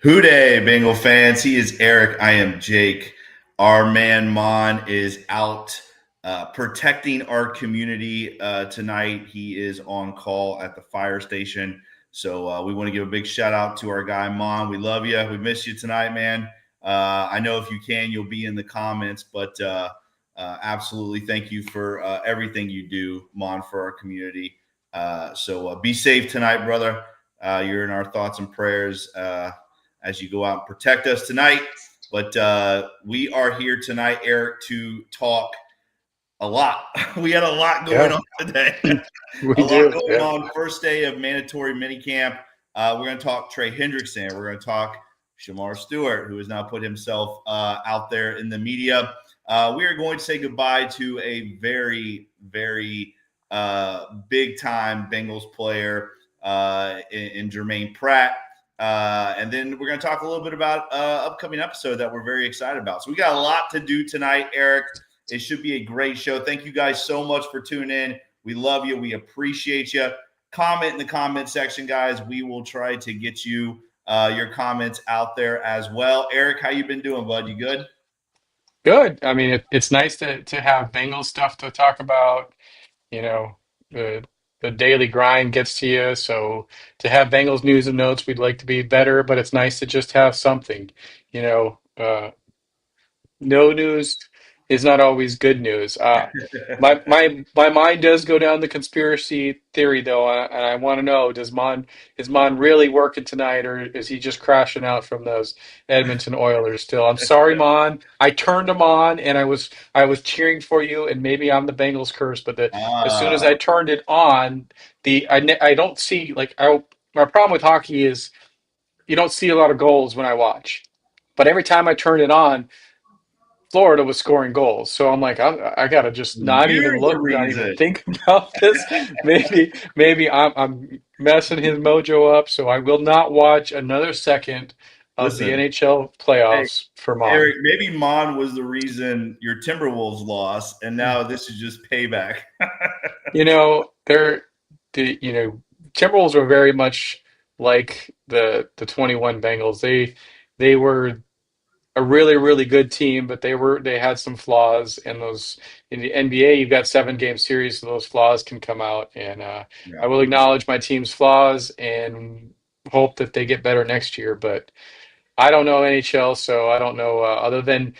Whodey, Bengal fans. He is Eric. I am Jake. Our man Mon is out protecting our community tonight. He is on call at the fire station. So we want to give a big shout out to our guy Mon. We love you. We miss you tonight, man. I know if you can, you'll be in the comments, but absolutely thank you for everything you do, Mon, for our community. So be safe tonight, brother. You're in our thoughts and prayers as you go out and protect us tonight. But we are here tonight, Eric, to talk a lot. We had a lot going on today. We lot do. going on. First day of mandatory minicamp. We're going to talk Trey Hendrickson. We're going to talk Shamar Stewart, who has now put himself out there in the media. We are going to say goodbye to a very, very big-time Bengals player in Germaine Pratt. And then we're going to talk a little bit about upcoming episode that we're very excited about. So we got a lot to do tonight, Eric. It should be a great show. Thank you guys so much for tuning in. We love you. We appreciate you. Comment in the comment section, guys. We will try to get you your comments out there as well. Eric, how you been doing, bud? You good? Good. I mean, it's nice to have Bengals stuff to talk about. You know, the the daily grind gets to you. So to have Bengals news and notes, we'd like to be better, but it's nice to just have something. You know, no news is not always good news. My mind does go down the conspiracy theory though, and I want to know: is Mon really working tonight, or is he just crashing out from those Edmonton Oilers? Still, I'm sorry, Mon. I turned him on, and I was cheering for you, and maybe I'm the Bengals curse, but as soon as I turned it on, I don't see my problem with hockey is you don't see a lot of goals when I watch, but every time I turn it on. Florida was scoring goals. So I'm like, I gotta just not even You're the look, not even reason. think about this. Maybe I'm messing his mojo up. So I will not watch another second of the Listen, NHL hey, playoffs for Mon. Eric, maybe Mon was the reason your Timberwolves lost, and now this is just payback. You know, Timberwolves were very much like the 21 Bengals. They were a really, really good team, but they had some flaws. And those in the NBA, you've got 7 game series, so those flaws can come out. And I Yeah. will acknowledge my team's flaws and hope that they get better next year. But I don't know NHL, so I don't know other than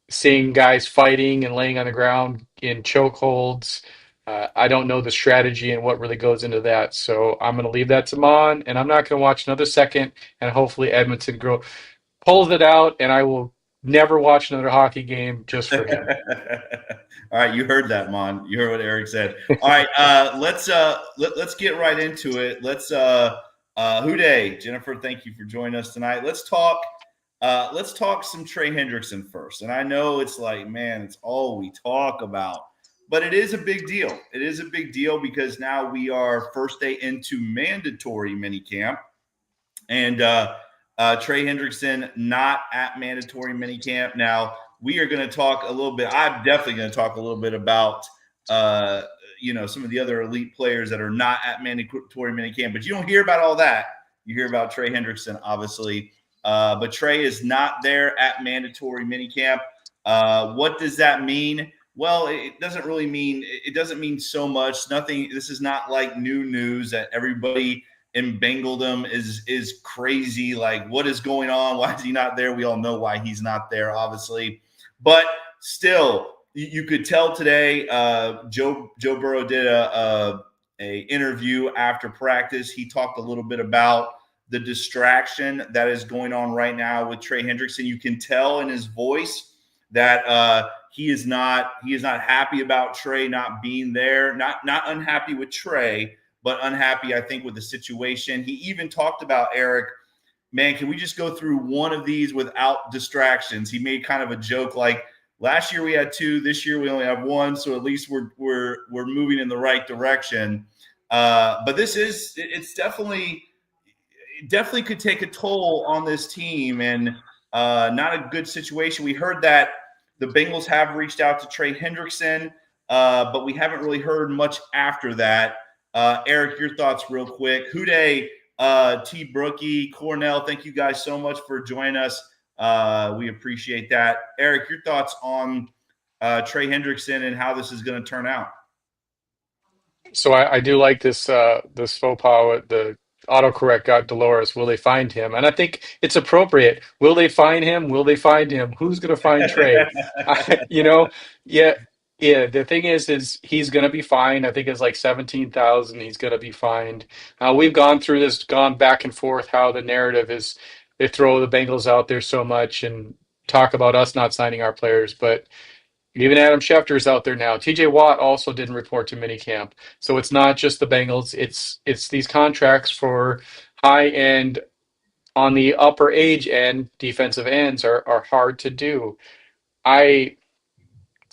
seeing guys fighting and laying on the ground in chokeholds. I don't know the strategy and what really goes into that. So I'm going to leave that to Mon, and I'm not going to watch another second. And hopefully Edmonton pulls it out, and I will never watch another hockey game just for him. All right, you heard that, Mon. You heard what Eric said. All right, let's get right into it. Whodey, Jennifer, thank you for joining us tonight. Let's talk some Trey Hendrickson first. And I know it's like, man, it's all we talk about, but it is a big deal. It is a big deal because now we are first day into mandatory minicamp. And Trey Hendrickson not at mandatory minicamp. Now we are going to talk a little bit. I'm definitely going to talk a little bit about some of the other elite players that are not at mandatory minicamp. But you don't hear about all that. You hear about Trey Hendrickson, obviously. But Trey is not there at mandatory minicamp. What does that mean? Well, it doesn't really mean it doesn't mean so much. Nothing. This is not like new news that everybody in Bengaldom is crazy. Like, what is going on? Why is he not there? We all know why he's not there, obviously. But still, you could tell today. Joe Burrow did a interview after practice. He talked a little bit about the distraction that is going on right now with Trey Hendrickson. You can tell in his voice that he is not happy about Trey not being there. Not unhappy with Trey, but unhappy, I think, with the situation. He even talked about, Eric, man, can we just go through one of these without distractions? He made kind of a joke like, last year we had 2, this year we only have 1, so at least we're moving in the right direction. But it's definitely could take a toll on this team, and not a good situation. We heard that the Bengals have reached out to Trey Hendrickson, but we haven't really heard much after that. Eric, your thoughts real quick. Whodey, T. Brookie, Cornell, thank you guys so much for joining us. We appreciate that. Eric, your thoughts on Trey Hendrickson and how this is going to turn out? So I do like this faux pas with the autocorrect got Dolores. Will they find him? And I think it's appropriate. Will they find him? Will they find him? Who's going to find Trey? You know, yeah, yeah. The thing is he's going to be fined. I think it's like 17,000. He's going to be fined. We've gone through this, gone back and forth. How the narrative is they throw the Bengals out there so much and talk about us not signing our players, but. Even Adam Schefter's out there now. TJ Watt also didn't report to minicamp. So it's not just the Bengals. It's these contracts for high end on the upper age end defensive ends are hard to do. I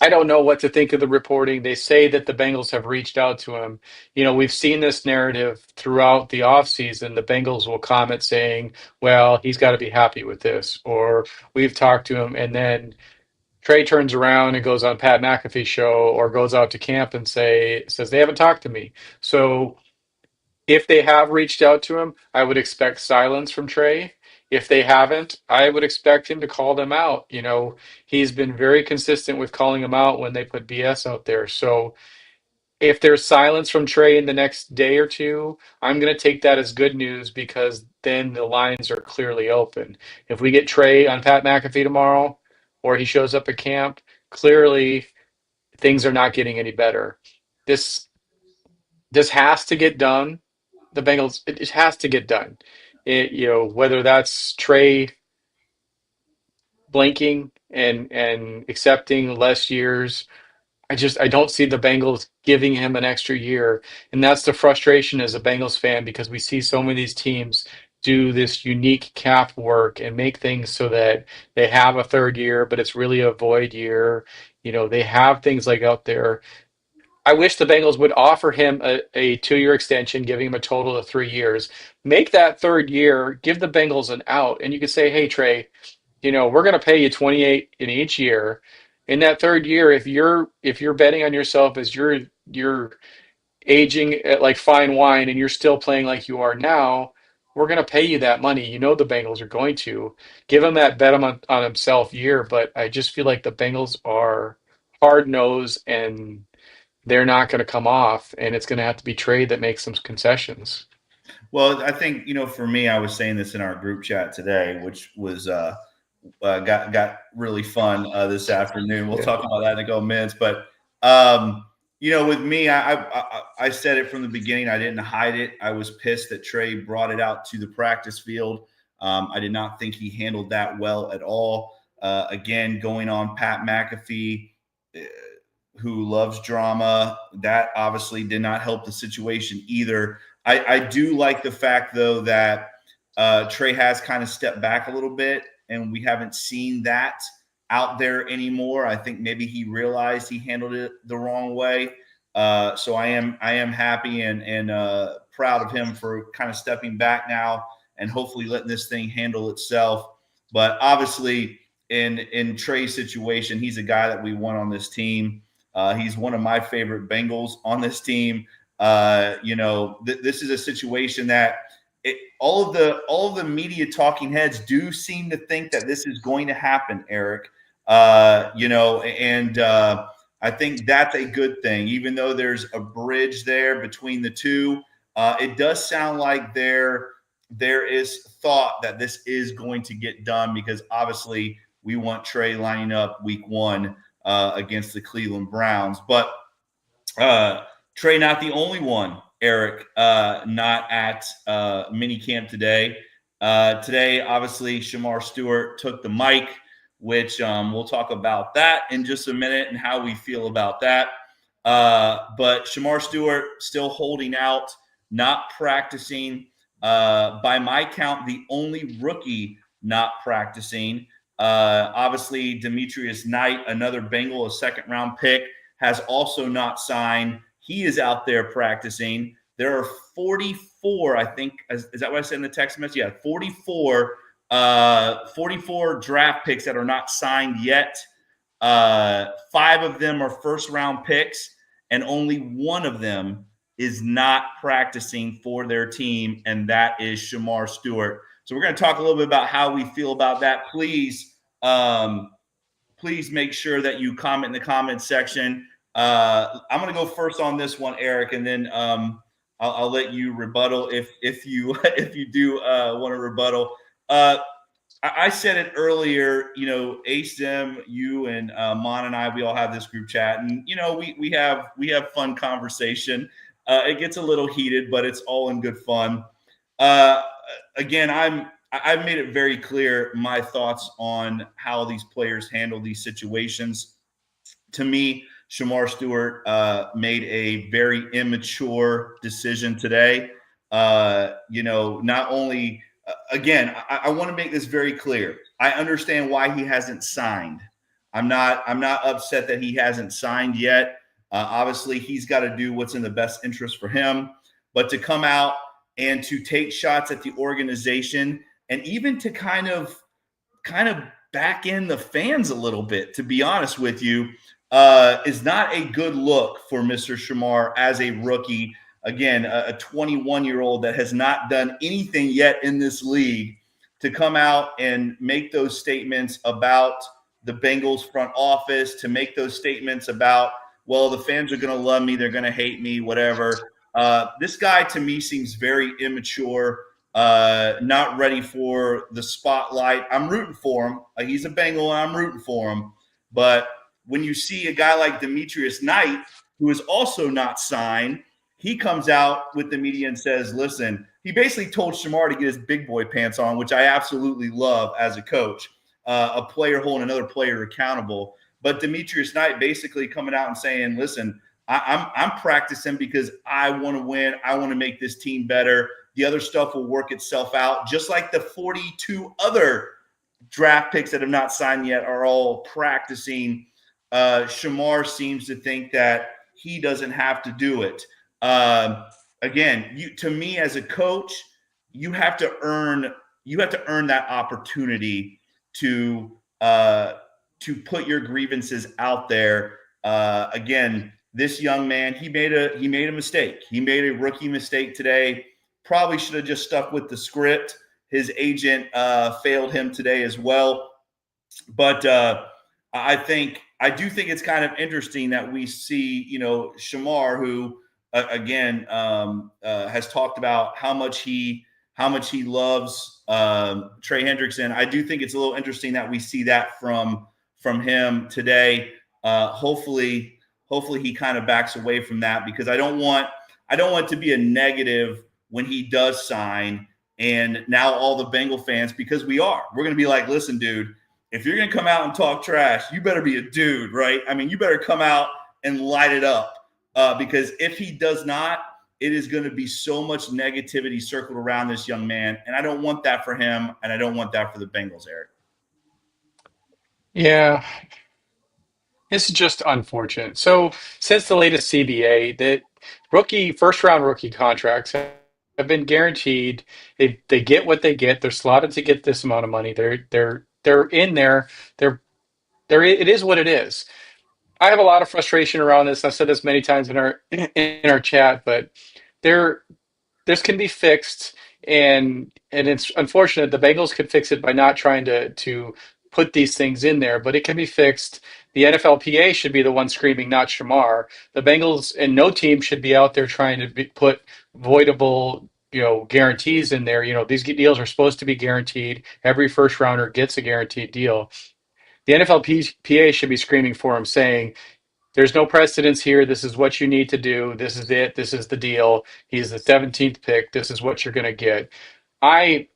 I don't know what to think of the reporting. They say that the Bengals have reached out to him. You know, we've seen this narrative throughout the offseason. The Bengals will comment saying, well, he's got to be happy with this, or we've talked to him, and then Trey turns around and goes on Pat McAfee's show or goes out to camp and says they haven't talked to me. So if they have reached out to him, I would expect silence from Trey. If they haven't, I would expect him to call them out. You know, he's been very consistent with calling them out when they put BS out there. So if there's silence from Trey in the next day or two, I'm going to take that as good news because then the lines are clearly open. If we get Trey on Pat McAfee tomorrow or he shows up at camp, clearly things are not getting any better. This this has to get done. The Bengals, it has to get done. You know, whether that's Trey blinking and accepting less years, I don't see the Bengals giving him an extra year. And that's the frustration as a Bengals fan because we see so many of these teams do this unique cap work and make things so that they have a third year, but it's really a void year. You know, they have things like out there. I wish the Bengals would offer him a 2 year extension, giving him a total of 3 years. Make that third year, give the Bengals an out, and you could say, "Hey Trey, you know we're going to pay you 28 in each year. In that third year, if you're betting on yourself as you're aging at like fine wine and you're still playing like you are now, we're going to pay you that money. You know the Bengals are going to give him that bet on himself year. But I just feel like the Bengals are hard nosed and." They're not going to come off, and it's going to have to be Trey that makes some concessions. Well, I think, for me, I was saying this in our group chat today, which was got really fun this afternoon. We'll talk about that in a couple minutes. But with me, I said it from the beginning. I didn't hide it. I was pissed that Trey brought it out to the practice field. I did not think he handled that well at all. Again, going on Pat McAfee, who loves drama, that obviously did not help the situation either. I do like the fact, though, that Trey has kind of stepped back a little bit, and we haven't seen that out there anymore. I think maybe he realized he handled it the wrong way. So I am happy and proud of him for kind of stepping back now and hopefully letting this thing handle itself. But obviously, in Trey's situation, he's a guy that we want on this team. He's one of my favorite Bengals on this team. This is a situation that all of the media talking heads do seem to think that this is going to happen, Eric. I think that's a good thing. Even though there's a bridge there between the two, it does sound like there is thought that this is going to get done because obviously we want Trey lining up week 1 against the Cleveland Browns. But Trey, not the only one, Eric, not at minicamp today. Today, obviously, Shamar Stewart took the mic, which we'll talk about that in just a minute and how we feel about that. But Shamar Stewart still holding out, not practicing. By my count, the only rookie not practicing. Obviously, Demetrius Knight, another Bengal, a second-round pick, has also not signed. He is out there practicing. There are 44, I think. Is that what I said in the text message? Yeah, 44 draft picks that are not signed yet. 5 of them are first-round picks, and only one of them is not practicing for their team, and that is Shamar Stewart. So we're going to talk a little bit about how we feel about that. Please make sure that you comment in the comment section. I'm going to go first on this one, Eric, and then I'll let you rebuttal if you if you do want to rebuttal. I said it earlier, ASIM, you and Mon and I, we all have this group chat, and we have fun conversation. It gets a little heated, but it's all in good fun. Uh, Again, I've made it very clear my thoughts on how these players handle these situations. To me, Shamar Stewart made a very immature decision today. Not only again, I want to make this very clear. I understand why he hasn't signed. I'm not upset that he hasn't signed yet. Obviously, he's got to do what's in the best interest for him. But to come out and to take shots at the organization, and even to kind of back in the fans a little bit, to be honest with you, is not a good look for Mr. Shamar as a rookie. Again, a 21-year-old that has not done anything yet in this league, to come out and make those statements about the Bengals front office, to make those statements about, well, the fans are going to love me, they're going to hate me, whatever. This guy, to me, seems very immature, not ready for the spotlight. I'm rooting for him. He's a Bengal, and I'm rooting for him. But when you see a guy like Demetrius Knight, who is also not signed, he comes out with the media and says, listen, he basically told Shamar to get his big boy pants on, which I absolutely love as a coach, a player holding another player accountable. But Demetrius Knight basically coming out and saying, listen, I'm practicing because I want to win. I want to make this team better. The other stuff will work itself out, just like the 42 other draft picks that have not signed yet are all practicing. Shamar seems to think that he doesn't have to do it. Again, to me as a coach, you have to earn that opportunity to put your grievances out there. Again, this young man, he made a mistake. He made a rookie mistake today. Probably should have just stuck with the script. His agent failed him today as well. But I do think it's kind of interesting that we see, Shamar, who again has talked about how much he loves Trey Hendrickson. I do think it's a little interesting that we see that from him today. Hopefully he kind of backs away from that, because I don't want it to be a negative when he does sign. And now all the Bengal fans, because we're going to be like, listen, dude, if you're going to come out and talk trash, you better be a dude, right? I mean, you better come out and light it up, because if he does not, it is going to be so much negativity circled around this young man. And I don't want that for him, and I don't want that for the Bengals, Eric. Yeah, it's just unfortunate. So since the latest CBA, that first round rookie contracts have been guaranteed. They get what they get. They're slotted to get this amount of money. They're in there. They're it is what it is. I have a lot of frustration around this. I've said this many times in our chat, but there this can be fixed, and it's unfortunate. The Bengals could fix it by not trying to put these things in there, but it can be fixed. The NFLPA should be the one screaming, not Shamar. The Bengals and no team should be out there trying to put voidable, guarantees in there. These deals are supposed to be guaranteed. Every first rounder gets a guaranteed deal. The NFLPA should be screaming for him, saying, there's no precedence here. This is what you need to do. This is it. This is the deal. He's the 17th pick. This is what you're going to get. I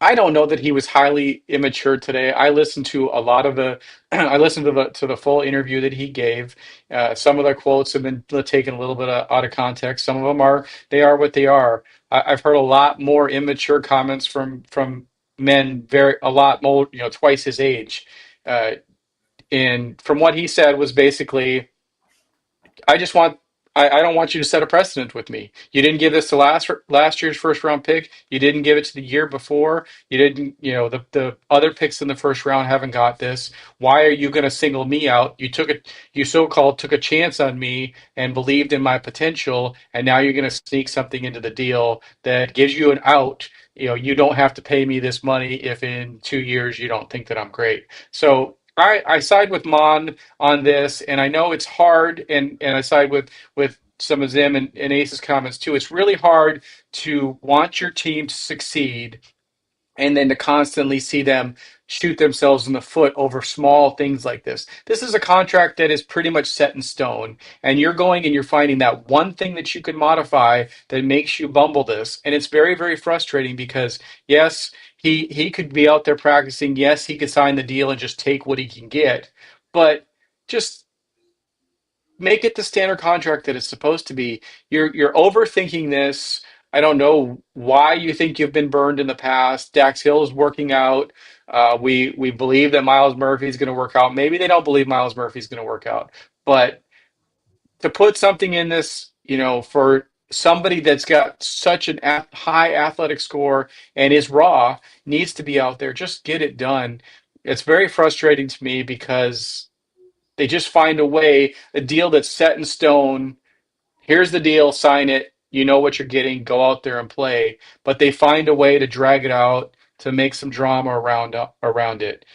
I don't know that he was highly immature today. I listened to a lot of the I listened to the full interview that he gave. Some of the quotes have been taken a little bit out of context. Some of them are what they are. I've heard a lot more immature comments from men, very a lot more, twice his age. Uh, and from what he said was basically, I just want I don't want you to set a precedent with me. You didn't give this to last year's first round pick. You didn't give it to the year before. You didn't, the other picks in the first round haven't got this. Why are you going to single me out? You so-called took a chance on me and believed in my potential, and now you're going to sneak something into the deal that gives you an out. You don't have to pay me this money if in 2 years you don't think that I'm great. So I side with Mon on this, and I know it's hard, and I side with some of Zim and Ace's comments too. It's really hard to want your team to succeed and then to constantly see them shoot themselves in the foot over small things like this. This is a contract that is pretty much set in stone, and you're going and you're finding that one thing that you can modify that makes you bumble this, and it's very, very frustrating because yes, he could be out there practicing. Yes, he could sign the deal and just take what he can get, but just make it the standard contract that it's supposed to be. You're overthinking this. I don't know why you think you've been burned in the past. Dax Hill is working out. We believe that Miles Murphy is going to work out. Maybe they don't believe Miles Murphy is going to work out, but to put something in this, for somebody that's got such an high athletic score and is raw, needs to be out there. Just get it done. It's very frustrating to me because they just find a way, a deal that's set in stone. Here's the deal, sign it. You know what you're getting. Go out there and play. But they find a way to drag it out to make some drama around it.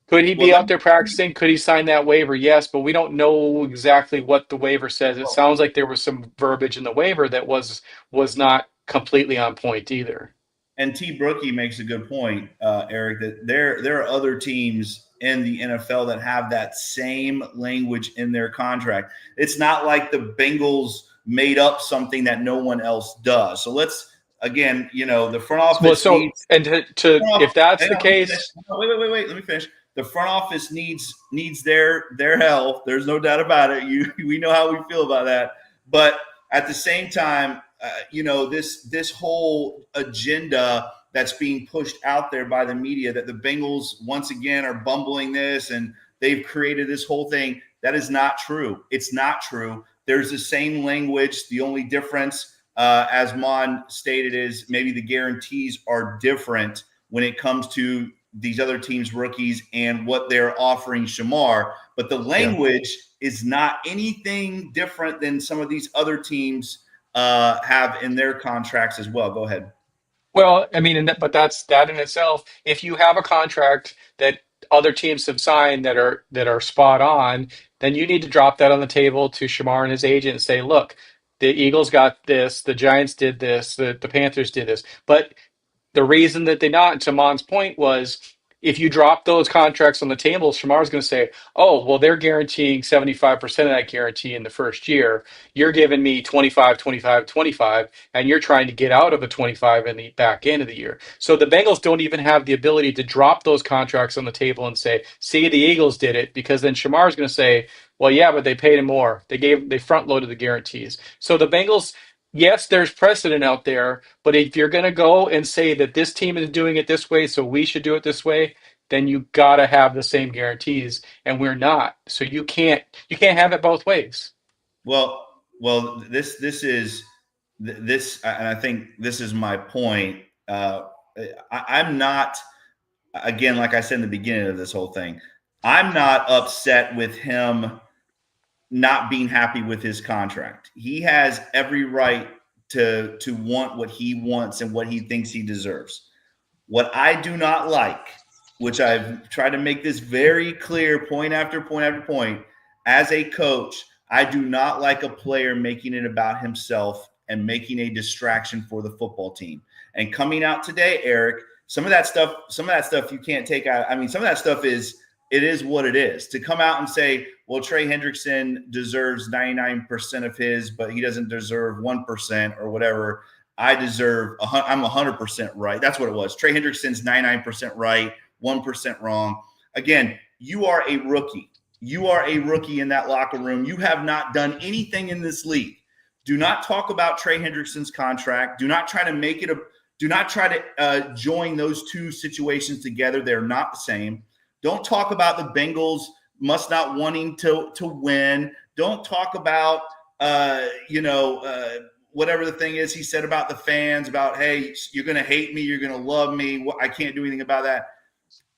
Could he Well, be out there practicing? Could he sign that waiver? Yes, but we don't know exactly what the waiver says. It sounds like there was some verbiage in the waiver that was not completely on point either. and T. Brookie makes a good point, Eric, that there are other teams in the NFL that have that same language in their contract. It's not like the Bengals made up something that no one else does. So let's again, the front office needs. And if that's the case, wait. Let me finish. The front office needs their help. There's no doubt about it. We know how we feel about that. But at the same time, this whole agenda that's being pushed out there by the media that the Bengals once again are bumbling this and they've created this whole thing. That is not true. It's not true. There's the same language. The only difference, as Mon stated, is maybe the guarantees are different when it comes to these other teams' rookies and what they're offering Shamar. But the language is not anything different than some of these other teams have in their contracts as well. Go ahead. well, I mean, but that's that in itself. If you have a contract that other teams have signed that are spot on, then you need to drop that on the table to Shamar and his agent and say, look, the Eagles got this, the Giants did this, the Panthers did this. But the reason that they not, to Mon's point, was if you drop those contracts on the table, Shamar's going to say, oh, well, they're guaranteeing 75% of that guarantee in the first year. You're giving me 25, 25, 25, and you're trying to get out of the 25 in the back end of the year. So the Bengals don't even have the ability to drop those contracts on the table and say, see, the Eagles did it, because then Shamar's going to say, well, yeah, but they paid him more. They front loaded the guarantees. So the Bengals, yes, there's precedent out there, but if you're going to go and say that this team is doing it this way, so we should do it this way, then you got to have the same guarantees, and we're not. So you can't have it both ways. Well, this, and I think this is my point. I'm not, again, like I said in the beginning of this whole thing, I'm not upset with him not being happy with his contract. He has every right to want what he wants and what he thinks he deserves. What I do not like, which I've tried to make this very clear point after point after point, as a coach, I do not like a player making it about himself and making a distraction for the football team. And coming out today, Eric, some of that stuff you can't take out. I mean, some of that stuff it is what it is. To come out and say, well, Trey Hendrickson deserves 99% of his, but he doesn't deserve 1% or whatever. I'm 100% right. That's what it was. Trey Hendrickson's 99% right, 1% wrong. Again, you are a rookie. You are a rookie in that locker room. You have not done anything in this league. Do not talk about Trey Hendrickson's contract. Do not try to join those two situations together. They're not the same. Don't talk about the Bengals must not wanting to win. Don't talk about whatever the thing is he said about the fans, about, hey, you're going to hate me, you're going to love me, I can't do anything about that.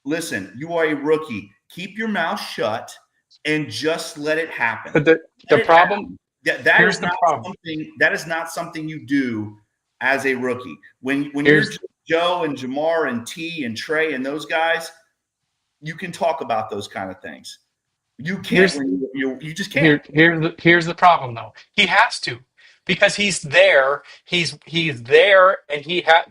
Listen, you are a rookie. Keep your mouth shut and just let it happen. But the problem that here's is the not problem. something you do as a rookie. When you're Here's Joe and Jamar and T and Trey and those guys, you can talk about those kind of things. You can't. here's You just can't. here's the problem though. He has to because he's there. He's there, and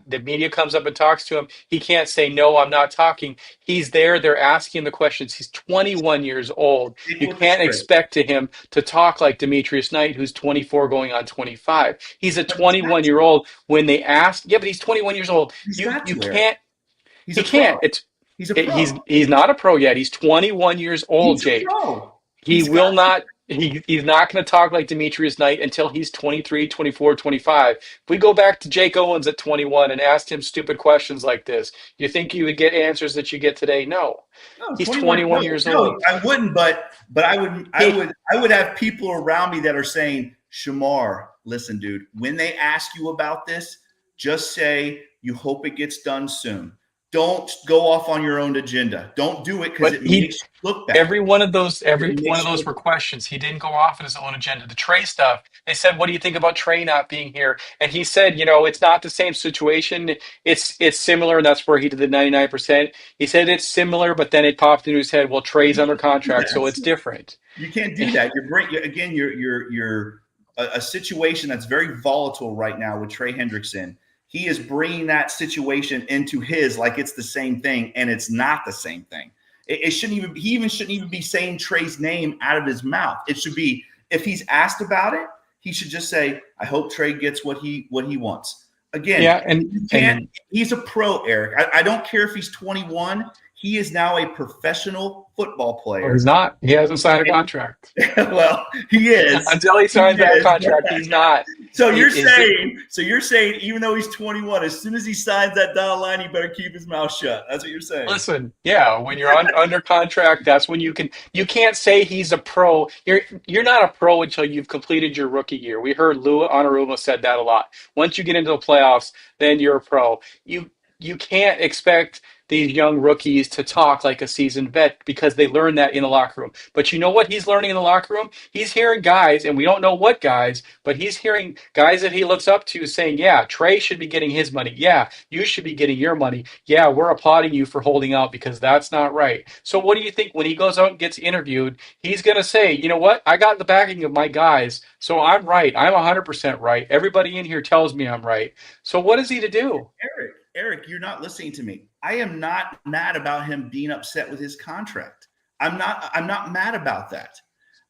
the media comes up and talks to him. He can't say no. I'm not talking. He's there. They're asking the questions. He's 21 years old. Stick You with the can't script. expect to him to talk like Demetrius Knight, who's 24 going on 25. He's a But he's got 21 to. year old. When they ask, yeah, but he's 21 years old. He's You got you to, Eric. can't. He's He a pro. can't. He's a pro. He's not a pro yet. He's 21 years old, He's a Jake. pro. He He's got will not he's not going to talk like Demetrius Knight until he's 23, 24, 25. If we go back to Jake Owens at 21 and asked him stupid questions like this, you think you would get answers that you get today? No. no He's 21. 21 years No, old. I wouldn't. But He, I would have people around me that are saying, Shamar, listen, dude. When they ask you about this, just say you hope it gets done soon. Don't go off on your own agenda. Don't do it because but it he makes you look bad. Every one of those, It makes you were look questions. He didn't go off on his own agenda. The Trey stuff, they said, "What do you think about Trey not being here?" And he said, "It's not the same situation. It's similar, and that's where he did the 99%." He said it's similar, but then it popped into his head. Well, Trey's You under can't do contract, so that. it's different. You can't do that. You're a situation that's very volatile right now with Trey Hendrickson. He is bringing that situation into his like it's the same thing, and it's not the same thing. It shouldn't even. He even shouldn't even be saying Trey's name out of his mouth. It should be, if he's asked about it, he should just say, "I hope Trey gets what he wants." Again, Yeah, you can't. He's a pro, Eric. I don't care if he's 21. He is now a professional football or player. he's not. He hasn't signed a contract. Well, he is. Until he signs that contract, he's not. So you're saying, even though he's 21, as soon as he signs that dotted line, he better keep his mouth shut. That's what you're saying. Listen, yeah, when you're under contract, that's when you can't say he's a pro. You're not a pro until you've completed your rookie year. We heard Lou Anarumo said that a lot. Once you get into the playoffs, then you're a pro. You can't expect these young rookies to talk like a seasoned vet because they learn that in the locker room. But you know what he's learning in the locker room? He's hearing guys, and we don't know what guys, but he's hearing guys that he looks up to saying, yeah, Trey should be getting his money. Yeah, you should be getting your money. Yeah, we're applauding you for holding out because that's not right. So what do you think when he goes out and gets interviewed, he's going to say, you know what? I got the backing of my guys, so I'm right. I'm 100% right. Everybody in here tells me I'm right. So what is he to do? Eric, you're not listening to me. I am not mad about him being upset with his contract. I'm not mad about that.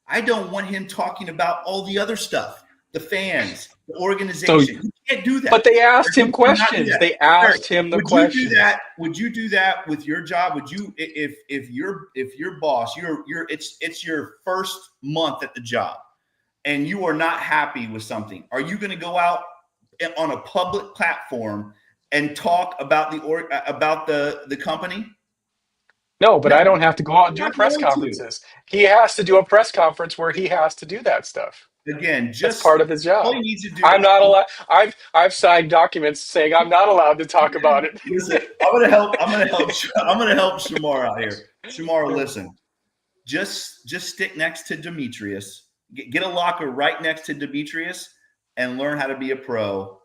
I don't want him talking about all the other stuff, the fans, the organization. You can't do that. But they asked him questions. They asked him the questions. Would you do that with your job? Would you, if your boss, it's your first month at the job, and you are not happy with something, are you going to go out on a public platform and talk about the company? No, but I don't have to go out and do press conferences. He has to do a press conference where he has to do that stuff. Again, that's part of his job. All he needs to do. I'm not allowed. I've signed documents saying I'm not allowed to talk about it. Listen, I'm gonna help Shamar out here. Shamar, listen. Just stick next to Demetrius. Get a locker right next to Demetrius and learn how to be a pro.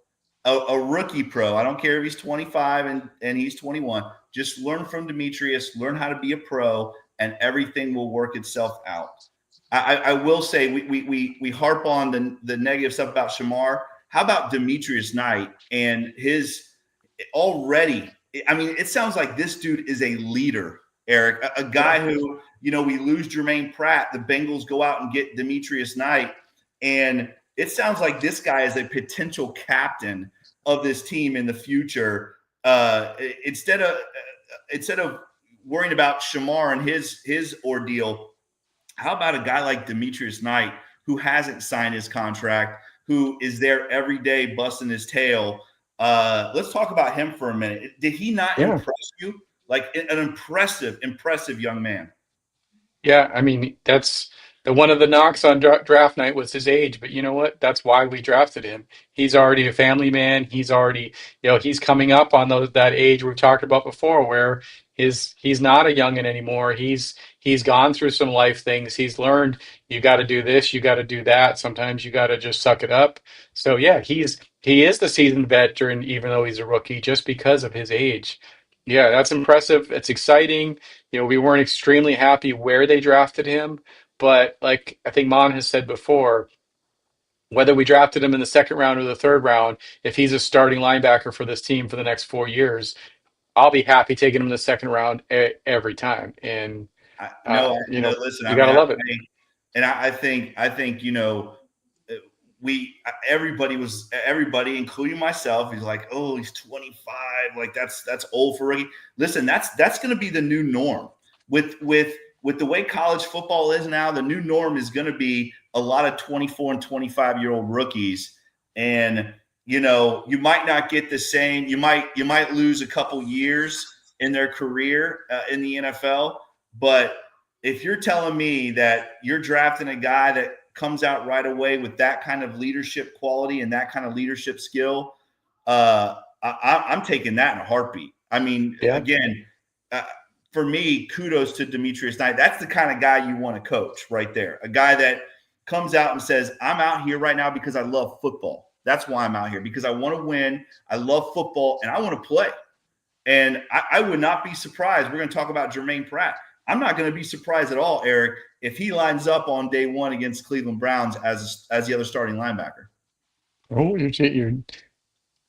A rookie pro. I don't care if he's 25 and he's 21. Just learn from Demetrius, learn how to be a pro, and everything will work itself out. I will say we harp on the negative stuff about Shamar. How about Demetrius Knight and his already? I mean, it sounds like this dude is a leader, Eric, a guy who, we lose Germaine Pratt. The Bengals go out and get Demetrius Knight, and it sounds like this guy is a potential captain of this team in the future. Instead of worrying about Shamar and his ordeal, how about a guy like Demetrius Knight, who hasn't signed his contract, who is there every day busting his tail? Let's talk about him for a minute. Did he not impress you? Like an impressive young man. Yeah, I mean, that's the one of the knocks on draft night was his age, but you know what? That's why we drafted him. He's already a family man. He's already, he's coming up on that age we've talked about before, where he's not a youngin anymore. He's gone through some life things. He's learned you got to do this, you got to do that. Sometimes you got to just suck it up. So yeah, he is the seasoned veteran, even though he's a rookie, just because of his age. Yeah, that's impressive. It's exciting. We weren't extremely happy where they drafted him, but like I think Mon has said before, whether we drafted him in the second round or the third round, if he's a starting linebacker for this team for the next 4 years, I'll be happy taking him in the second round every time. And No, listen, you I mean, gotta love it. I think, everybody, including myself, is like, oh, he's 25, like that's old for rookie. Listen, that's going to be the new norm with the way college football is now. The new norm is going to be a lot of 24 and 25-year-old rookies, and you might not get the same. You might lose a couple years in their career in the NFL, but if you're telling me that you're drafting a guy that comes out right away with that kind of leadership quality and that kind of leadership skill, I'm taking that in a heartbeat. I mean, Yeah. again, for me, kudos to Demetrius Knight. That's the kind of guy you want to coach right there. A guy that comes out and says, I'm out here right now because I love football. That's why I'm out here, because I want to win. I love football and I want to play. And I would not be surprised. We're going to talk about Germaine Pratt. I'm not going to be surprised at all, Eric, if he lines up on day one against Cleveland Browns as the other starting linebacker. Oh, you're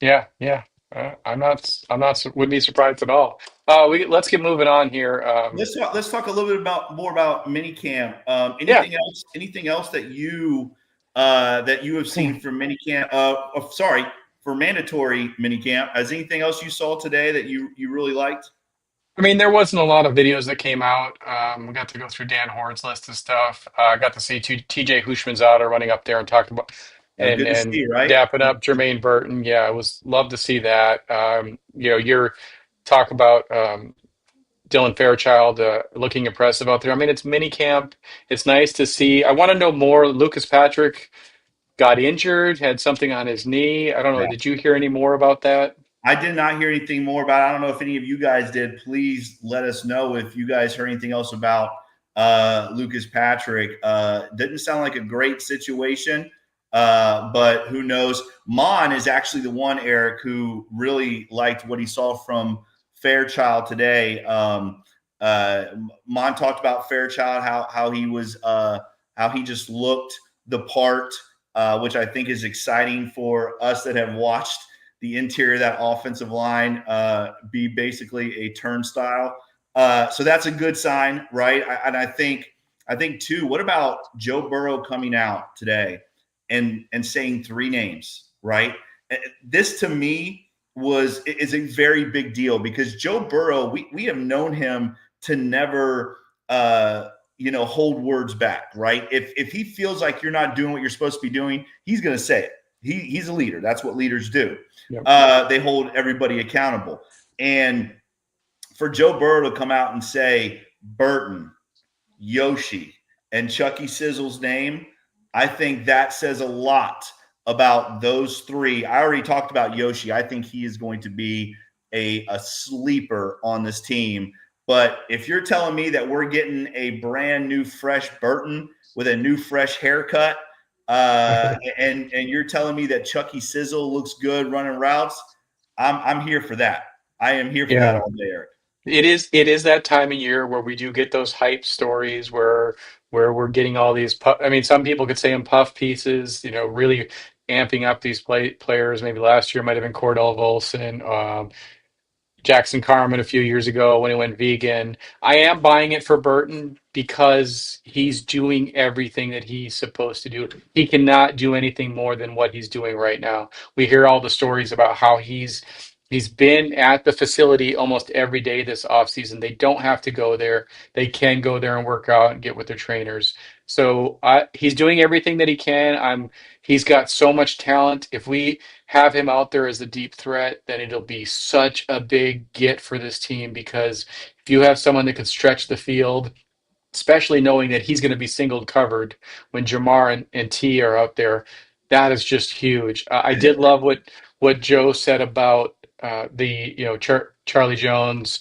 yeah, yeah. I'm not would be surprised at all. Let's get moving on here. Let's talk a little bit more about minicamp. Yeah. Anything else that you have seen from minicamp? Sorry, for mandatory minicamp. Has anything else you saw today that you really liked? I mean, there wasn't a lot of videos that came out. We got to go through Dan Hord's list of stuff. I got to see TJ Hushmanzada running up there and talking about Good to and see, right? dapping up Jermaine Burton. Yeah, I was love to see that. Your talk about Dylan Fairchild looking impressive out there. I mean, it's mini camp. It's nice to see. I want to know more. Lucas Patrick got injured, had something on his knee. I don't know. Yeah. Did you hear any more about that? I did not hear anything more about it. I don't know if any of you guys did. Please let us know if you guys heard anything else about Lucas Patrick. Didn't sound like a great situation, but who knows? Mon is actually the one, Eric, who really liked what he saw from Fairchild today. Mon talked about Fairchild, how he was, how he just looked the part, which I think is exciting for us that have watched the interior of that offensive line be basically a turnstile. So that's a good sign, right? I think too, what about Joe Burrow coming out today and saying three names, right? This to me is a very big deal, because Joe Burrow, we have known him to never hold words back, right? If he feels like you're not doing what you're supposed to be doing, he's going to say it. He's a leader. That's what leaders do. Yep. They hold everybody accountable. And for Joe Burrow to come out and say Burton, Yoshi, and Chucky Sizzle's name, I think that says a lot about those three. I already talked about Yoshi. I think he is going to be a sleeper on this team. But if you're telling me that we're getting a brand new, fresh Burton with a new, fresh haircut, and you're telling me that Chucky Sizzle looks good running routes, I'm here for that. I am here for that Yeah. all day, Eric. It is that time of year where we do get those hype stories where we're getting all these I mean, some people could say in puff pieces, really amping up these players. Maybe last year might have been Cordell Volson. Jackson Carmen a few years ago when he went vegan. I am buying it for Burton because he's doing everything that he's supposed to do. He cannot do anything more than what he's doing right now. We hear all the stories about how he's been at the facility almost every day this offseason. They don't have to go there. They can go there and work out and get with their trainers. So he's doing everything that he can. He's got so much talent. If we have him out there as a deep threat, then it'll be such a big get for this team, because if you have someone that can stretch the field especially knowing that he's going to be singled covered when Jamar and T are out there. That is just huge. I did love what Joe said about the Charlie Jones,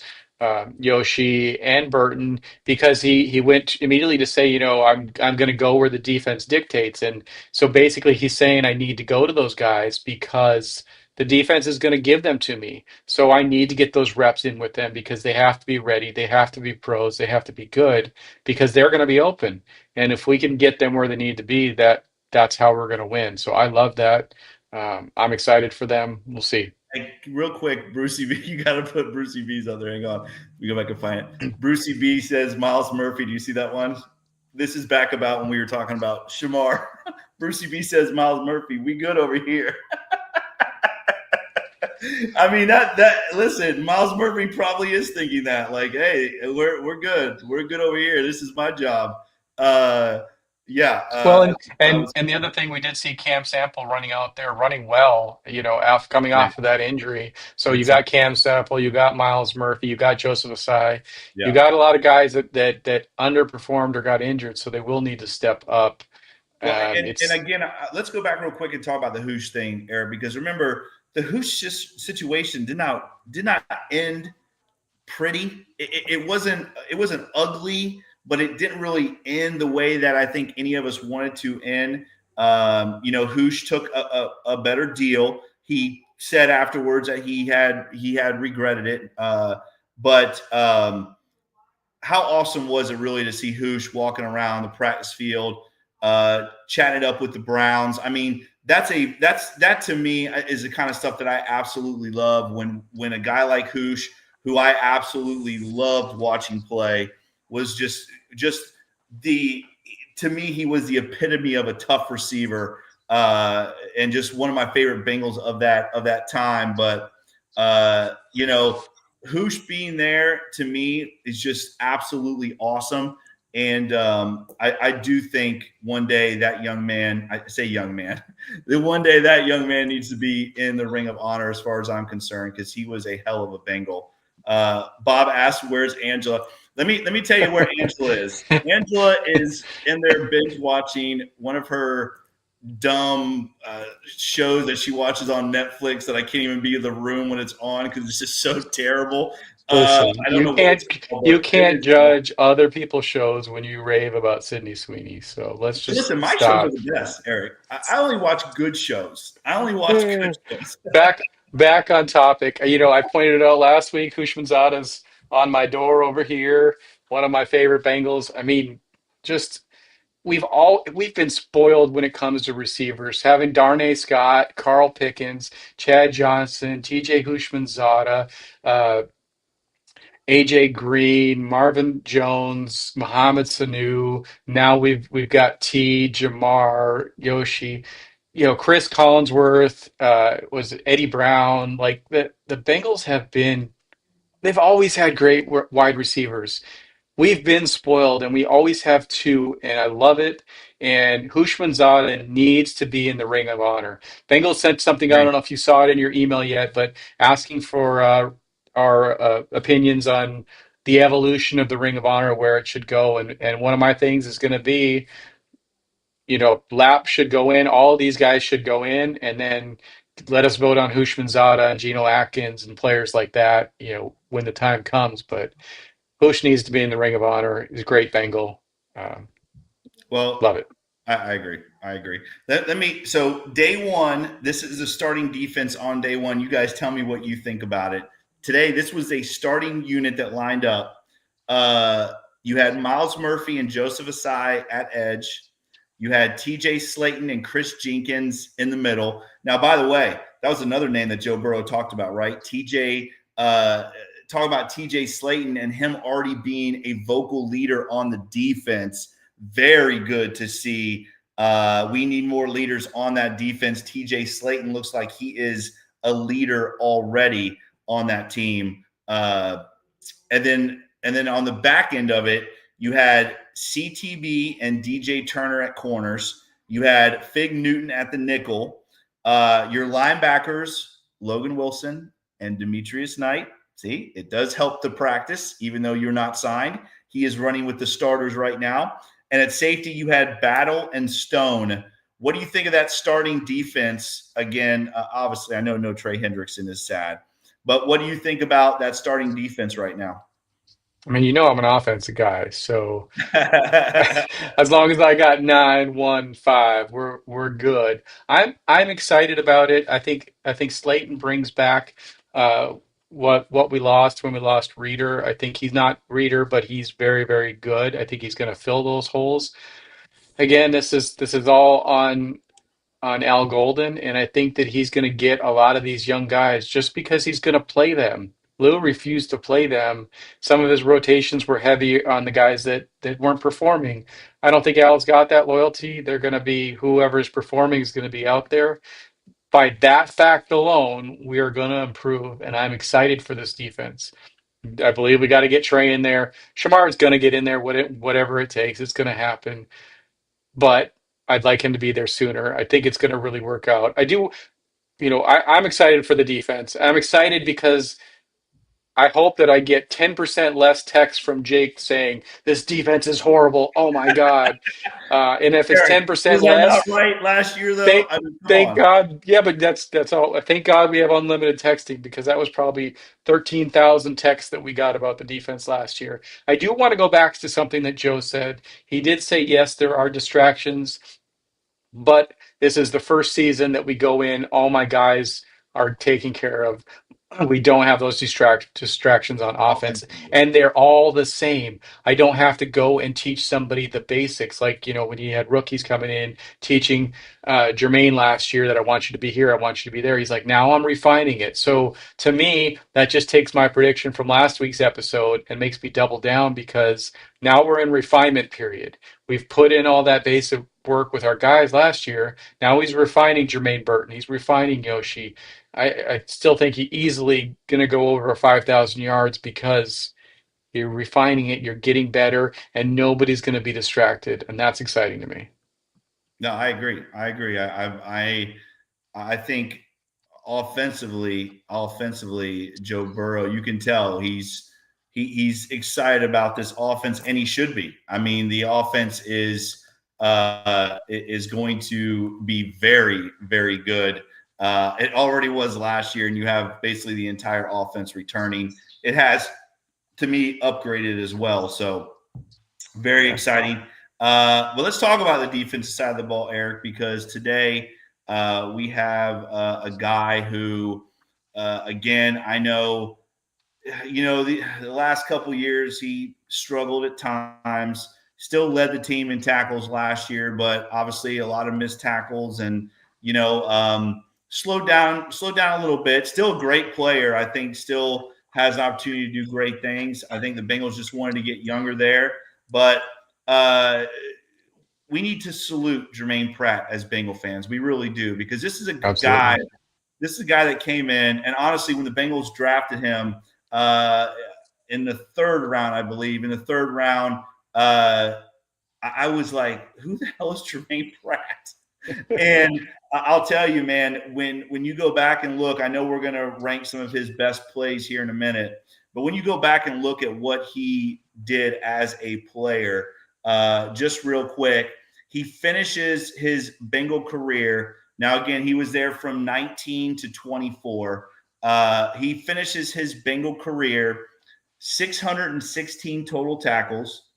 Yoshi, and Burton, because he went immediately to say, I'm going to go where the defense dictates, and so basically he's saying I need to go to those guys because the defense is going to give them to me. So I need to get those reps in with them because they have to be ready, they have to be pros, they have to be good because they're going to be open. And if we can get them where they need to be, that's how we're going to win. So I love that. I'm excited for them. We'll see. Hey, real quick, Brucey B, you got to put Brucey B's on there. Hang on. We go back and find it. Brucey B says, Miles Murphy. Do you see that one? This is back about when we were talking about Shamar. Brucey B says, Miles Murphy, we good over here. I mean, listen, Miles Murphy probably is thinking that, like, hey, we're good. We're good over here. This is my job. Yeah. Well, and the other thing, we did see Cam Sample running out there, running well, coming Yeah. off of that injury. So you got Cam Sample, you got Miles Murphy, you got Joseph Asai, you Yeah. got a lot of guys that underperformed or got injured, so they will need to step up. Well, and again, let's go back real quick and talk about the Hoosh thing, Eric, because remember the Hoosh situation did not end pretty. It wasn't ugly, but it didn't really end the way that I think any of us wanted to end. Hoosh took a better deal. He said afterwards that he had regretted it. But how awesome was it really to see Hoosh walking around the practice field, chatting it up with the Browns? I mean, that to me is the kind of stuff that I absolutely love when a guy like Hoosh, who I absolutely loved watching play, was just to me, he was the epitome of a tough receiver, and just one of my favorite Bengals of that time. But Hoosh being there to me is just absolutely awesome. And I do think one day that young man, I say young man, that one day that young man needs to be in the Ring of Honor as far as I'm concerned, because he was a hell of a Bengal. Bob asked, where's Angela? Let me tell you where Angela is. Angela is in there binge watching one of her dumb shows that she watches on Netflix that I can't even be in the room when it's on because it's just so terrible. Listen, I don't know what it's called, you can't judge other people's shows when you rave about Sydney Sweeney. So let's just listen. My shows stop. are the best, Eric. I only watch good shows. I only watch good shows. Back on topic. I pointed it out last week. Hushmanzada's on my door over here. One of my favorite Bengals. I mean, just we've been spoiled when it comes to receivers. Having Darnay Scott, Carl Pickens, Chad Johnson, TJ Hushmanzada, AJ Green, Marvin Jones, Mohamed Sanu. Now we've got Jamar, Yoshi, Chris Collinsworth, was Eddie Brown. Like the Bengals they've always had great wide receivers. We've been spoiled, and we always have two, and I love it. And Hushmanzada needs to be in the Ring of Honor. Bengals sent something out. I don't know if you saw it in your email yet, but asking for our opinions on the evolution of the Ring of Honor, where it should go. And one of my things is going to be, Lap should go in. All these guys should go in, and then let us vote on Hushmanzada and Geno Atkins and players like that, when the time comes. But Bush needs to be in the Ring of Honor. He's a great Bengal. Well, Love it. I agree. So day one, this is a starting defense on day one. You guys tell me what you think about it. Today, this was a starting unit that lined up. You had Miles Murphy and Joseph Asai at edge. You had TJ Slayton and Chris Jenkins in the middle. Now, by the way, that was another name that Joe Burrow talked about, right? Talk about TJ Slayton and him already being a vocal leader on the defense. Very good to see. We need more leaders on that defense. TJ Slayton looks like he is a leader already on that team. And then on the back end of it, you had CTB and DJ Turner at corners. You had Fig Newton at the nickel. Your linebackers, Logan Wilson and Demetrius Knight. See, it does help to practice, even though you're not signed. He is running with the starters right now. And at safety, you had Battle and Stone. What do you think of that starting defense? Again, obviously, I know no Trey Hendrickson is sad, but what do you think about that starting defense right now? I mean, I'm an offensive guy, so as long as I got 9-1-5, we're good. I'm excited about it. I think Slayton brings back uh, what we lost when we lost Reader. I think he's not Reader, but he's very, very good. I think he's going to fill those holes. Again, this is all on Al Golden, and I think that he's going to get a lot of these young guys just because he's going to play them. Lou refused to play them. Some of his rotations were heavy on the guys that weren't performing. I don't think Al's got that loyalty. They're going to be whoever's performing is going to be out there. By that fact alone, we are going to improve, and I'm excited for this defense. I believe we got to get Trey in there. Shamar is going to get in there, whatever it takes. It's going to happen, but I'd like him to be there sooner. I think it's going to really work out. I do, I'm excited for the defense. I'm excited because I hope that I get 10% less text from Jake saying this defense is horrible. Oh my God. And if it's Eric, was 10% I not less, right last year, though? thank I mean, come thank on. God. Yeah, but that's all. Thank God we have unlimited texting because that was probably 13,000 texts that we got about the defense last year. I do want to go back to something that Joe said. He did say, yes, there are distractions. But this is the first season that we go in, all my guys are taken care of. We don't have those distractions on offense, Offensively. and they're all the same. I don't have to go and teach somebody the basics, like when you had rookies coming in teaching Germaine last year that I want you to be here, I want you to be there. He's like, now I'm refining it. So to me, that just takes my prediction from last week's episode and makes me double down because now we're in refinement period. We've put in all that basic work with our guys last year. Now he's refining Jermaine Burton. He's refining Yoshi. I still think he easily going to go over 5,000 yards because you're refining it, you're getting better, and nobody's going to be distracted, and that's exciting to me. No, I agree. I agree. I think offensively, Joe Burrow, you can tell he's excited about this offense, and he should be. I mean, the offense is going to be very, very good. It already was last year, and you have basically the entire offense returning. It has, to me, upgraded as well. So very exciting. But let's talk about the defensive side of the ball, Eric, because today we have a guy who, again, I know, the last couple of years he struggled at times. Still led the team in tackles last year, but obviously a lot of missed tackles and slowed down a little bit. Still a great player. I think still has an opportunity to do great things. I think the Bengals just wanted to get younger there, but we need to salute Germaine Pratt as Bengal fans. We really do, because this is a guy. Absolutely. This is a guy that came in, and honestly, when the Bengals drafted him in the third round, I believe, I was like, "Who the hell is Germaine Pratt?" And I'll tell you, man, when you go back and look, I know we're going to rank some of his best plays here in a minute, but when you go back and look at what he did as a player, just real quick, he finishes his Bengal career. Now, again, he was there from 19 to 24. He finishes his Bengal career 616 total tackles,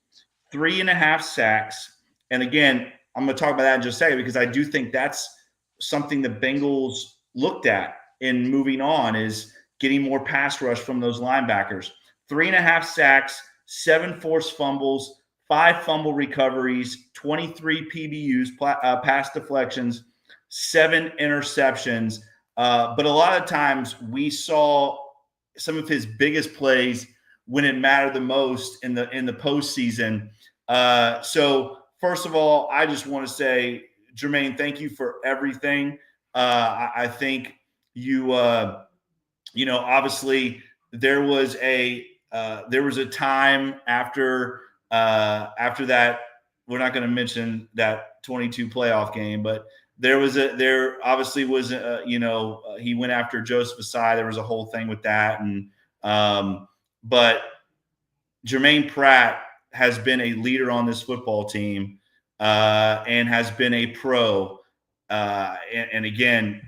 3.5 sacks. And again, I'm going to talk about that in just a second, because I do think that's something the Bengals looked at in moving on, is getting more pass rush from those linebackers. 3.5 sacks, 7 forced fumbles, 5 fumble recoveries, 23 PBUs, pass deflections, 7 interceptions. But a lot of times we saw some of his biggest plays when it mattered the most in the postseason. So first of all, I just want to say, Germaine, thank you for everything. I think you, obviously there was a time after that. We're not going to mention that 22 playoff game, but there obviously was he went after Joseph Asai. There was a whole thing with that, and but Germaine Pratt, has been a leader on this football team and has been a pro. And again,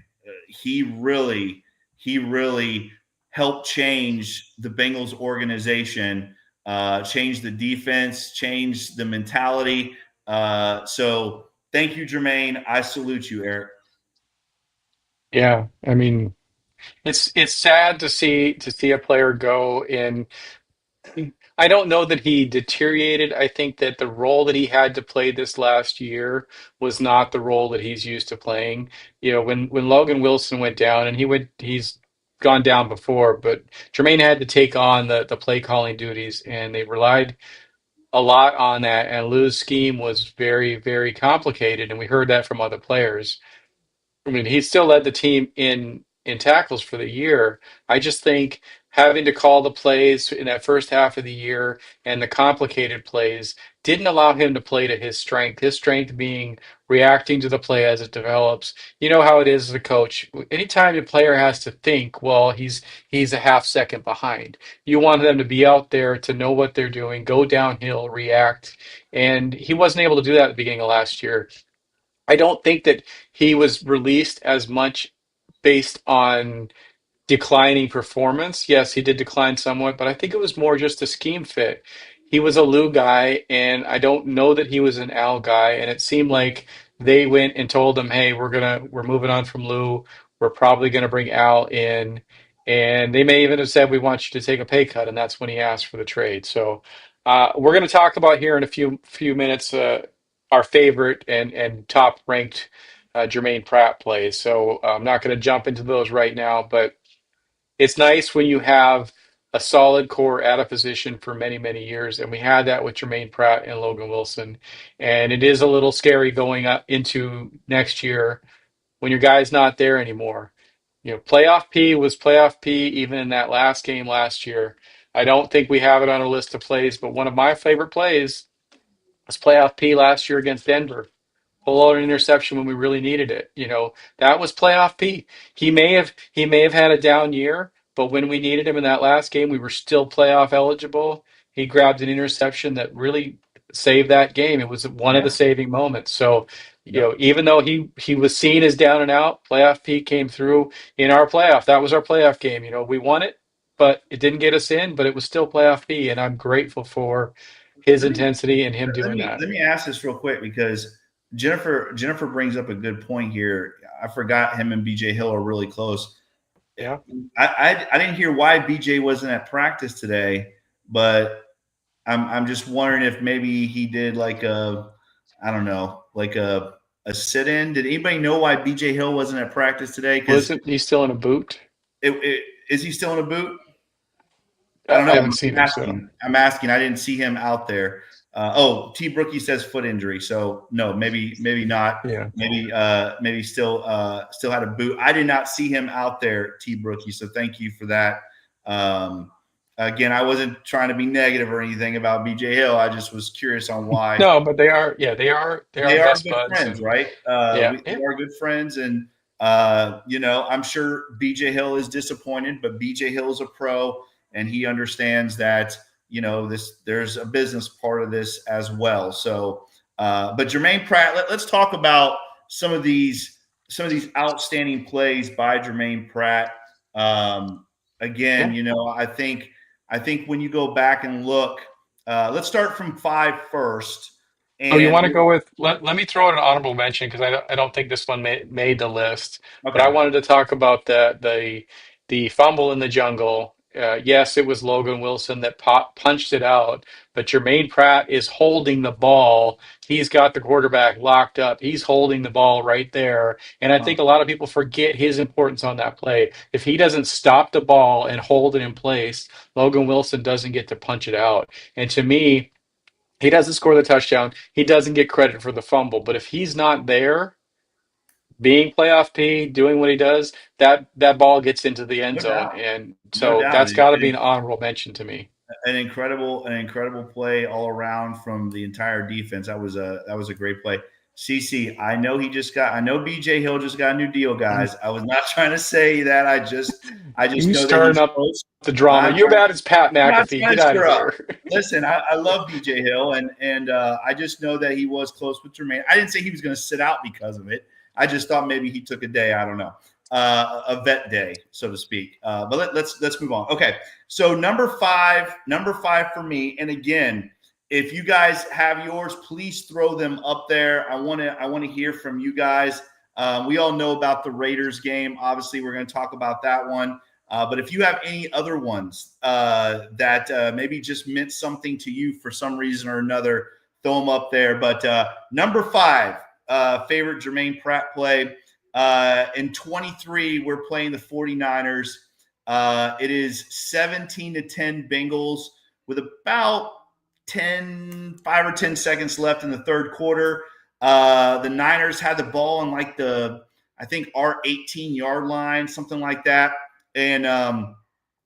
he really helped change the Bengals organization, change the defense, change the mentality. So thank you, Germaine. I salute you, Eric. Yeah, I mean, it's sad to see a player go, and I don't know that he deteriorated. I think that the role that he had to play this last year was not the role that he's used to playing. You know, when Logan Wilson went down, and he's gone down before, but Jermaine had to take on the play calling duties, and they relied a lot on that. And Lou's scheme was very, very complicated, and we heard that from other players. I mean, he still led the team in tackles for the year. I just think having to call the plays in that first half of the year and the complicated plays didn't allow him to play to his strength. His strength being reacting to the play as it develops. You know how it is as a coach. Anytime a player has to think, well, he's a half second behind. You want them to be out there to know what they're doing, go downhill, react. And he wasn't able to do that at the beginning of last year. I don't think that he was released as much based on declining performance. Yes, he did decline somewhat, but I think it was more just a scheme fit. He was a Lou guy, and I don't know that he was an Al guy. And it seemed like they went and told him, "Hey, we're moving on from Lou. We're probably gonna bring Al in." And they may even have said, "We want you to take a pay cut," and that's when he asked for the trade. So we're going to talk about here in a few minutes our favorite and top ranked Germaine Pratt plays. So I'm not going to jump into those right now, but it's nice when you have a solid core at a position for many, many years. And we had that with Germaine Pratt and Logan Wilson. And it is a little scary going up into next year when your guy's not there anymore. You know, Playoff-P was Playoff-P even in that last game last year. I don't think we have it on our list of plays, but one of my favorite plays was Playoff-P last year against Denver. Pull out an interception when we really needed it. You know, that was Playoff-P. He may have had a down year, but when we needed him in that last game, we were still playoff eligible. He grabbed an interception that really saved that game. It was one of the Yeah. saving moments. So, you Yep. know, even though he was seen as down and out, Playoff-P came through in our playoff. That was our playoff game. You know, we won it, but it didn't get us in, but it was still Playoff-P, and I'm grateful for his Let me intensity and him let doing me that. let me ask this real quick because Jennifer brings up a good point here. I forgot him and BJ Hill are really close. Yeah. I didn't hear why BJ wasn't at practice today, but I'm just wondering if maybe he did like a I don't know like a sit in. Did anybody know why BJ Hill wasn't at practice today? Because Wasn't he still in a boot? is he still in a boot? I don't I know. haven't seen him, so I'm asking. I didn't see him out there. T. Brookie says foot injury, so no, maybe not. yeah. Maybe still had a boot. I did not see him out there, T. Brookie. So thank you for that. Again, I wasn't trying to be negative or anything about BJ Hill. I just was curious on why. No, but they are. Yeah, they are They are best good buds, friends, and right? yeah, We yeah, are good friends, and I'm sure BJ Hill is disappointed, but BJ Hill is a pro, and he understands that there's a business part of this as well. So, but Germaine Pratt, let's talk about some of these outstanding plays by Germaine Pratt. Again, yeah. I think when you go back and look, let's start from 5 first. Oh, you want And to go with? Let me throw in an honorable mention because I don't think this one made the list. But I okay, wanted to talk about the fumble in the jungle. Yes, it was Logan Wilson that punched it out, but Jermaine Pratt is holding the ball. He's got the quarterback locked up. He's holding the ball right there, and I huh. think a lot of people forget his importance on that play. If he doesn't stop the ball and hold it in place, Logan Wilson doesn't get to punch it out. And to me, he doesn't score the touchdown. He doesn't get credit for the fumble. But if he's not there, being Playoff-P, doing what he does, that ball gets into the end No zone. doubt, And no so doubt. that's got to be an honorable mention to me. An incredible play all around from the entire defense. That was a great play. CC, I know BJ Hill just got a new deal, guys. I was not trying to say that. I just You know that stirring he's up close. the drama. I'm You trying, bad as Pat I'm not McAfee. trying Get to out of stir up. here. Listen, I love BJ Hill, and I just know that he was close with Germaine. I didn't say he was going to sit out because of it. I just thought maybe he took a day. I don't know, a vet day, so to speak. But let's move on. Okay, so number five for me. And again, if you guys have yours, please throw them up there. I want to hear from you guys. We all know about the Raiders game. Obviously, we're going to talk about that one. But if you have any other ones that maybe just meant something to you for some reason or another, throw them up there. But number five, favorite Germaine Pratt play. In 23, we're playing the 49ers. It is 17-10 Bengals with about 5 or 10 seconds left in the third quarter. The Niners had the ball in like I think our 18-yard line, something like that. And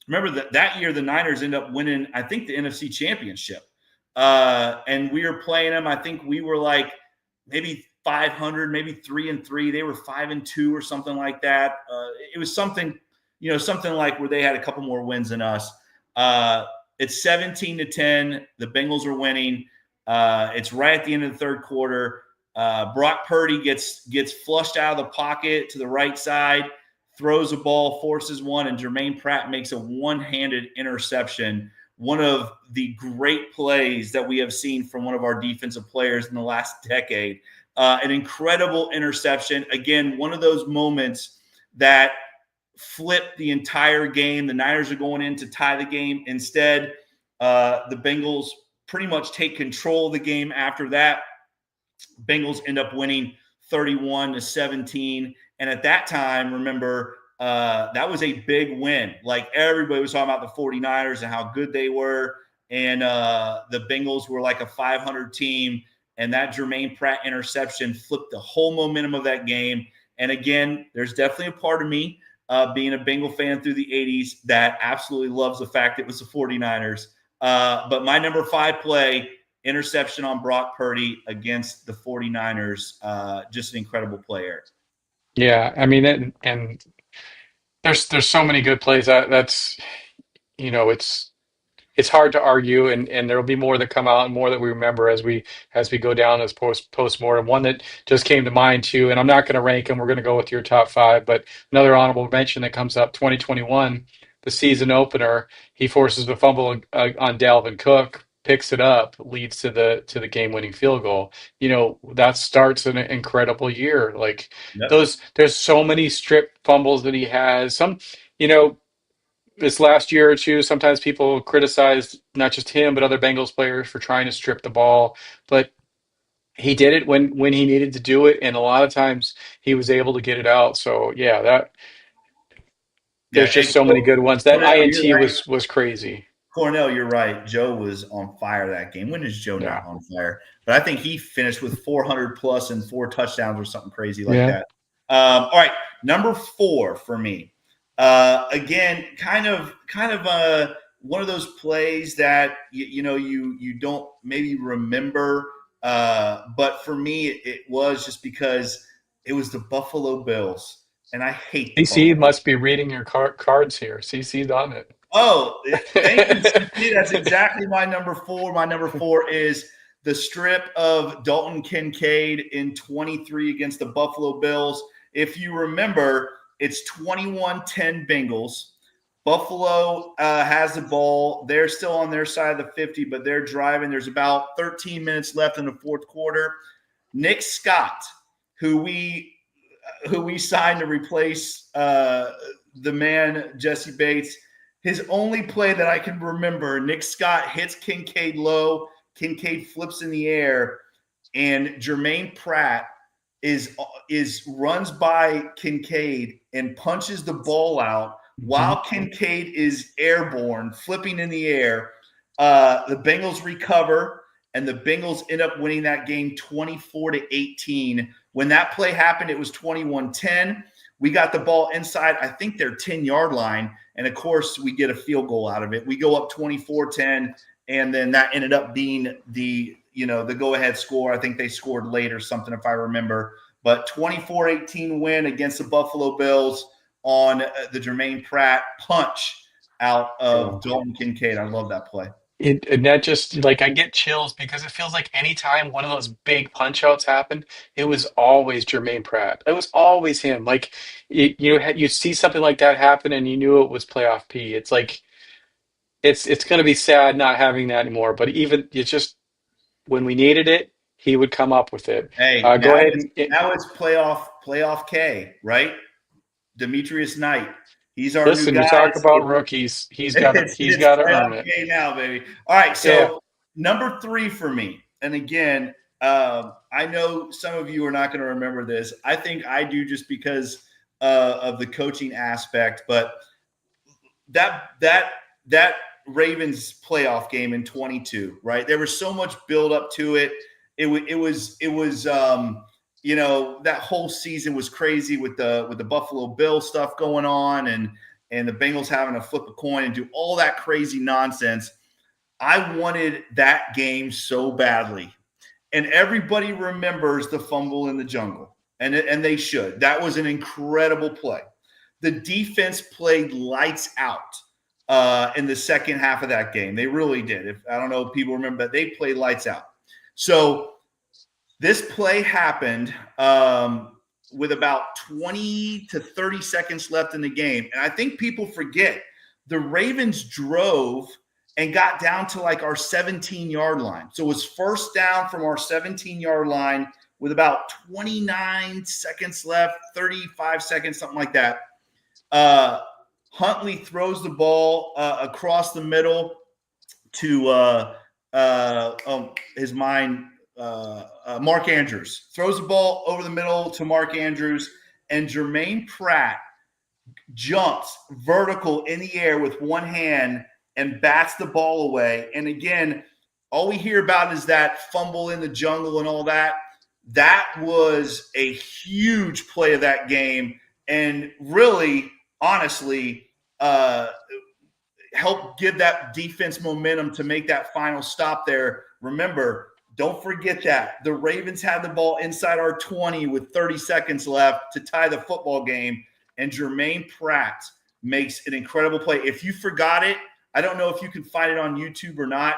remember that year the Niners ended up winning, I think, the NFC Championship. And we were playing them. I think we were like maybe 500, maybe 3-3. They were 5-2 or something like that. It was something like where they had a couple more wins than us. It's 17-10. The Bengals are winning. It's right at the end of the third quarter. Brock Purdy gets flushed out of the pocket to the right side, throws a ball, forces one, and Germaine Pratt makes a one-handed interception. One of the great plays that we have seen from one of our defensive players in the last decade. An incredible interception. Again, one of those moments that flip the entire game. The Niners are going in to tie the game. Instead, the Bengals pretty much take control of the game after that. Bengals end up winning 31-17. And at that time, remember, that was a big win. Like everybody was talking about the 49ers and how good they were. And the Bengals were like a 500 team. And that Germaine Pratt interception flipped the whole momentum of that game. And again, there's definitely a part of me being a Bengal fan through the 80s that absolutely loves the fact it was the 49ers. But my number five play, interception on Brock Purdy against the 49ers. Just an incredible player. Yeah, I mean, and there's so many good plays. That's it's hard to argue, and there will be more that come out and more that we remember as we go down as postmortem. One that just came to mind too, and I'm not going to rank them. We're going to go with your top five, but another honorable mention that comes up: 2021, the season opener. He forces a fumble on Dalvin Cook, picks it up, leads to the game-winning field goal. That starts an incredible year. Like Yep. there's so many strip fumbles that he has. This last year or two, sometimes people criticize not just him but other Bengals players for trying to strip the ball, but he did it when he needed to do it, and a lot of times he was able to get it out. So yeah, that Yeah. there's just And so many good ones. That Cornell, you're INT right. was crazy. Cornell, you're right. Joe was on fire that game. When is Joe Yeah, not on fire? But I think he finished with 400 plus and 4 touchdowns or something crazy like yeah. that. All right, number 4 for me. Again, kind of one of those plays that you don't maybe remember, but for me it was just because it was the Buffalo Bills, and I hate the CC Buffalo. must be reading your cards here. CC's on Oh, thank you, it. Cincy. That's exactly my number 4. My number 4 is the strip of Dalton Kincaid in 23 against the Buffalo Bills. If you remember, it's 21-10 Bengals. Buffalo has the ball. They're still on their side of the 50, but they're driving. There's about 13 minutes left in the fourth quarter. Nick Scott, who we signed to replace the man Jesse Bates. His only play that I can remember, Nick Scott hits Kincaid low. Kincaid flips in the air, and Germaine Pratt is runs by Kincaid and punches the ball out while Kincaid is airborne, flipping in the air. The Bengals recover, and the Bengals end up winning that game 24-18. When that play happened, it was 21-10. We got the ball inside, I think, their 10-yard line, and of course, we get a field goal out of it. We go up 24-10, and then that ended up being the go-ahead score. I think they scored late or something, if I remember. But 24-18 win against the Buffalo Bills on the Germaine Pratt punch out of Dalton Kincaid. I love that play. And that just like I get chills because it feels like anytime one of those big punch outs happened, it was always Jermaine Pratt. It was always him. Like you see something like that happen and you knew it was playoff P. It's like it's going to be sad not having that anymore. But even it's just when we needed it, he would come up with it. Hey, Go now ahead it's, and now it's playoff K, right? Demetrius Knight. He's our new listen. You guy. talk about So rookies. it's He's got to playoff earn it. K now, baby. All right, Yeah. so number 3 for me, and again, I know some of you are not going to remember this. I think I do just because of the coaching aspect, but that Ravens playoff game in 22, right? There was so much build up to it. It was that whole season was crazy with the Buffalo Bills stuff going on and the Bengals having to flip a coin and do all that crazy nonsense. I wanted that game so badly. And everybody remembers the fumble in the jungle. And they should. That was an incredible play. The defense played lights out in the second half of that game. They really did. I don't know if people remember, but they played lights out. So this play happened with about 20 to 30 seconds left in the game. And I think people forget the Ravens drove and got down to like our 17-yard line. So it was first down from our 17-yard line with about 29 seconds left, 35 seconds, something like that. Huntley throws the ball across the middle to Mark Andrews. Throws the ball over the middle to Mark Andrews, and Germaine Pratt jumps vertical in the air with one hand and bats the ball away. And again, all we hear about is that fumble in the jungle and all that. That was a huge play of that game and really, honestly, helped give that defense momentum to make that final stop there. Remember, don't forget that. The Ravens had the ball inside our 20 with 30 seconds left to tie the football game, and Germaine Pratt makes an incredible play. If you forgot it, I don't know if you can find it on YouTube or not.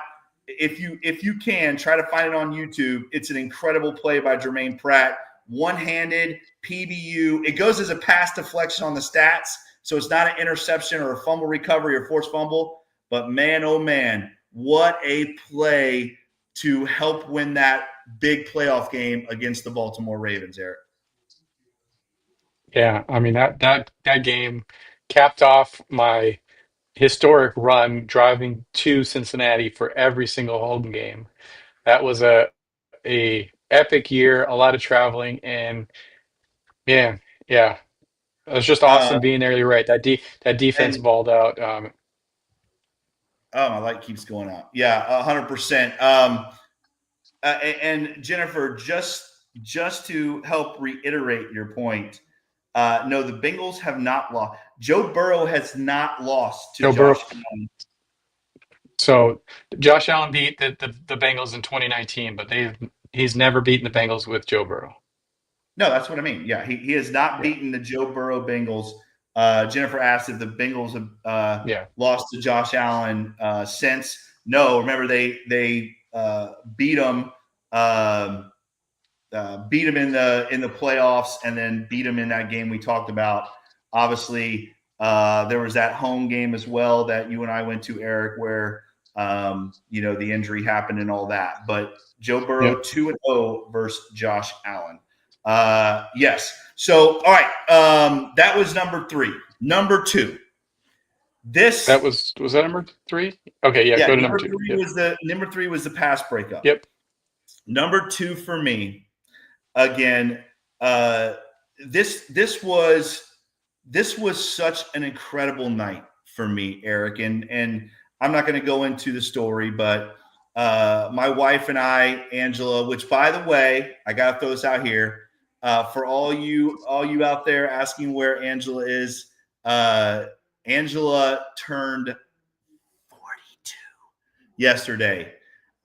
If you can, try to find it on YouTube. It's an incredible play by Germaine Pratt. One-handed, PBU. It goes as a pass deflection on the stats, so it's not an interception or a fumble recovery or forced fumble. But man, oh man, what a play to help win that big playoff game against the Baltimore Ravens, Eric. Yeah, I mean that game capped off my historic run driving to Cincinnati for every single home game. That was a epic year, a lot of traveling, and yeah, yeah, it was just awesome being there. You're right. That defense And balled out. my light keeps going out. Yeah, 100%. And Jennifer, just to help reiterate your point, no, the Bengals have not lost. Joe Burrow has not lost to Joe Burrow. Josh Allen. So Josh Allen beat the Bengals in 2019, but he's never beaten the Bengals with Joe Burrow. No, that's what I mean. Yeah, he has not Yeah. beaten the Joe Burrow Bengals. Jennifer asked if the Bengals have lost to Josh Allen since. No, remember they beat him in the playoffs and then beat him in that game we talked about. Obviously, there was that home game as well that you and I went to, Eric, where the injury happened and all that. But Joe Burrow 2-0 versus Josh Allen. Yes. So, all right. That was number 3. Number 2. Was that number 3? Okay, yeah. Go to number 2. Number 3 was the pass breakup. Yep. Number 2 for me, again. This was such an incredible night for me, Eric, and I'm not going to go into the story, but my wife and I, Angela, which by the way, I got to throw this out here. For all you out there asking where Angela is, Angela turned 42 yesterday.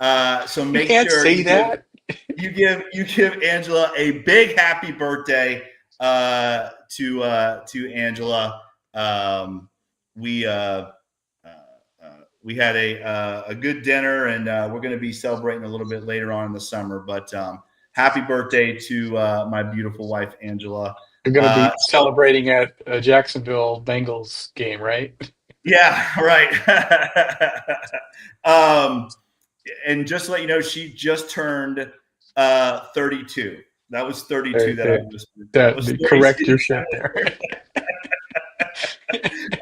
So make You can't sure say that. you give Angela a big happy birthday. to Angela. We we had a good dinner, and we're going to be celebrating a little bit later on in the summer. But happy birthday to my beautiful wife, Angela. You're going to be So celebrating at a Jacksonville Bengals game, right? yeah, right. um, and just to let you know, she just turned 32. That was 32 There, that I there, just. That was that correct 32. your shit there.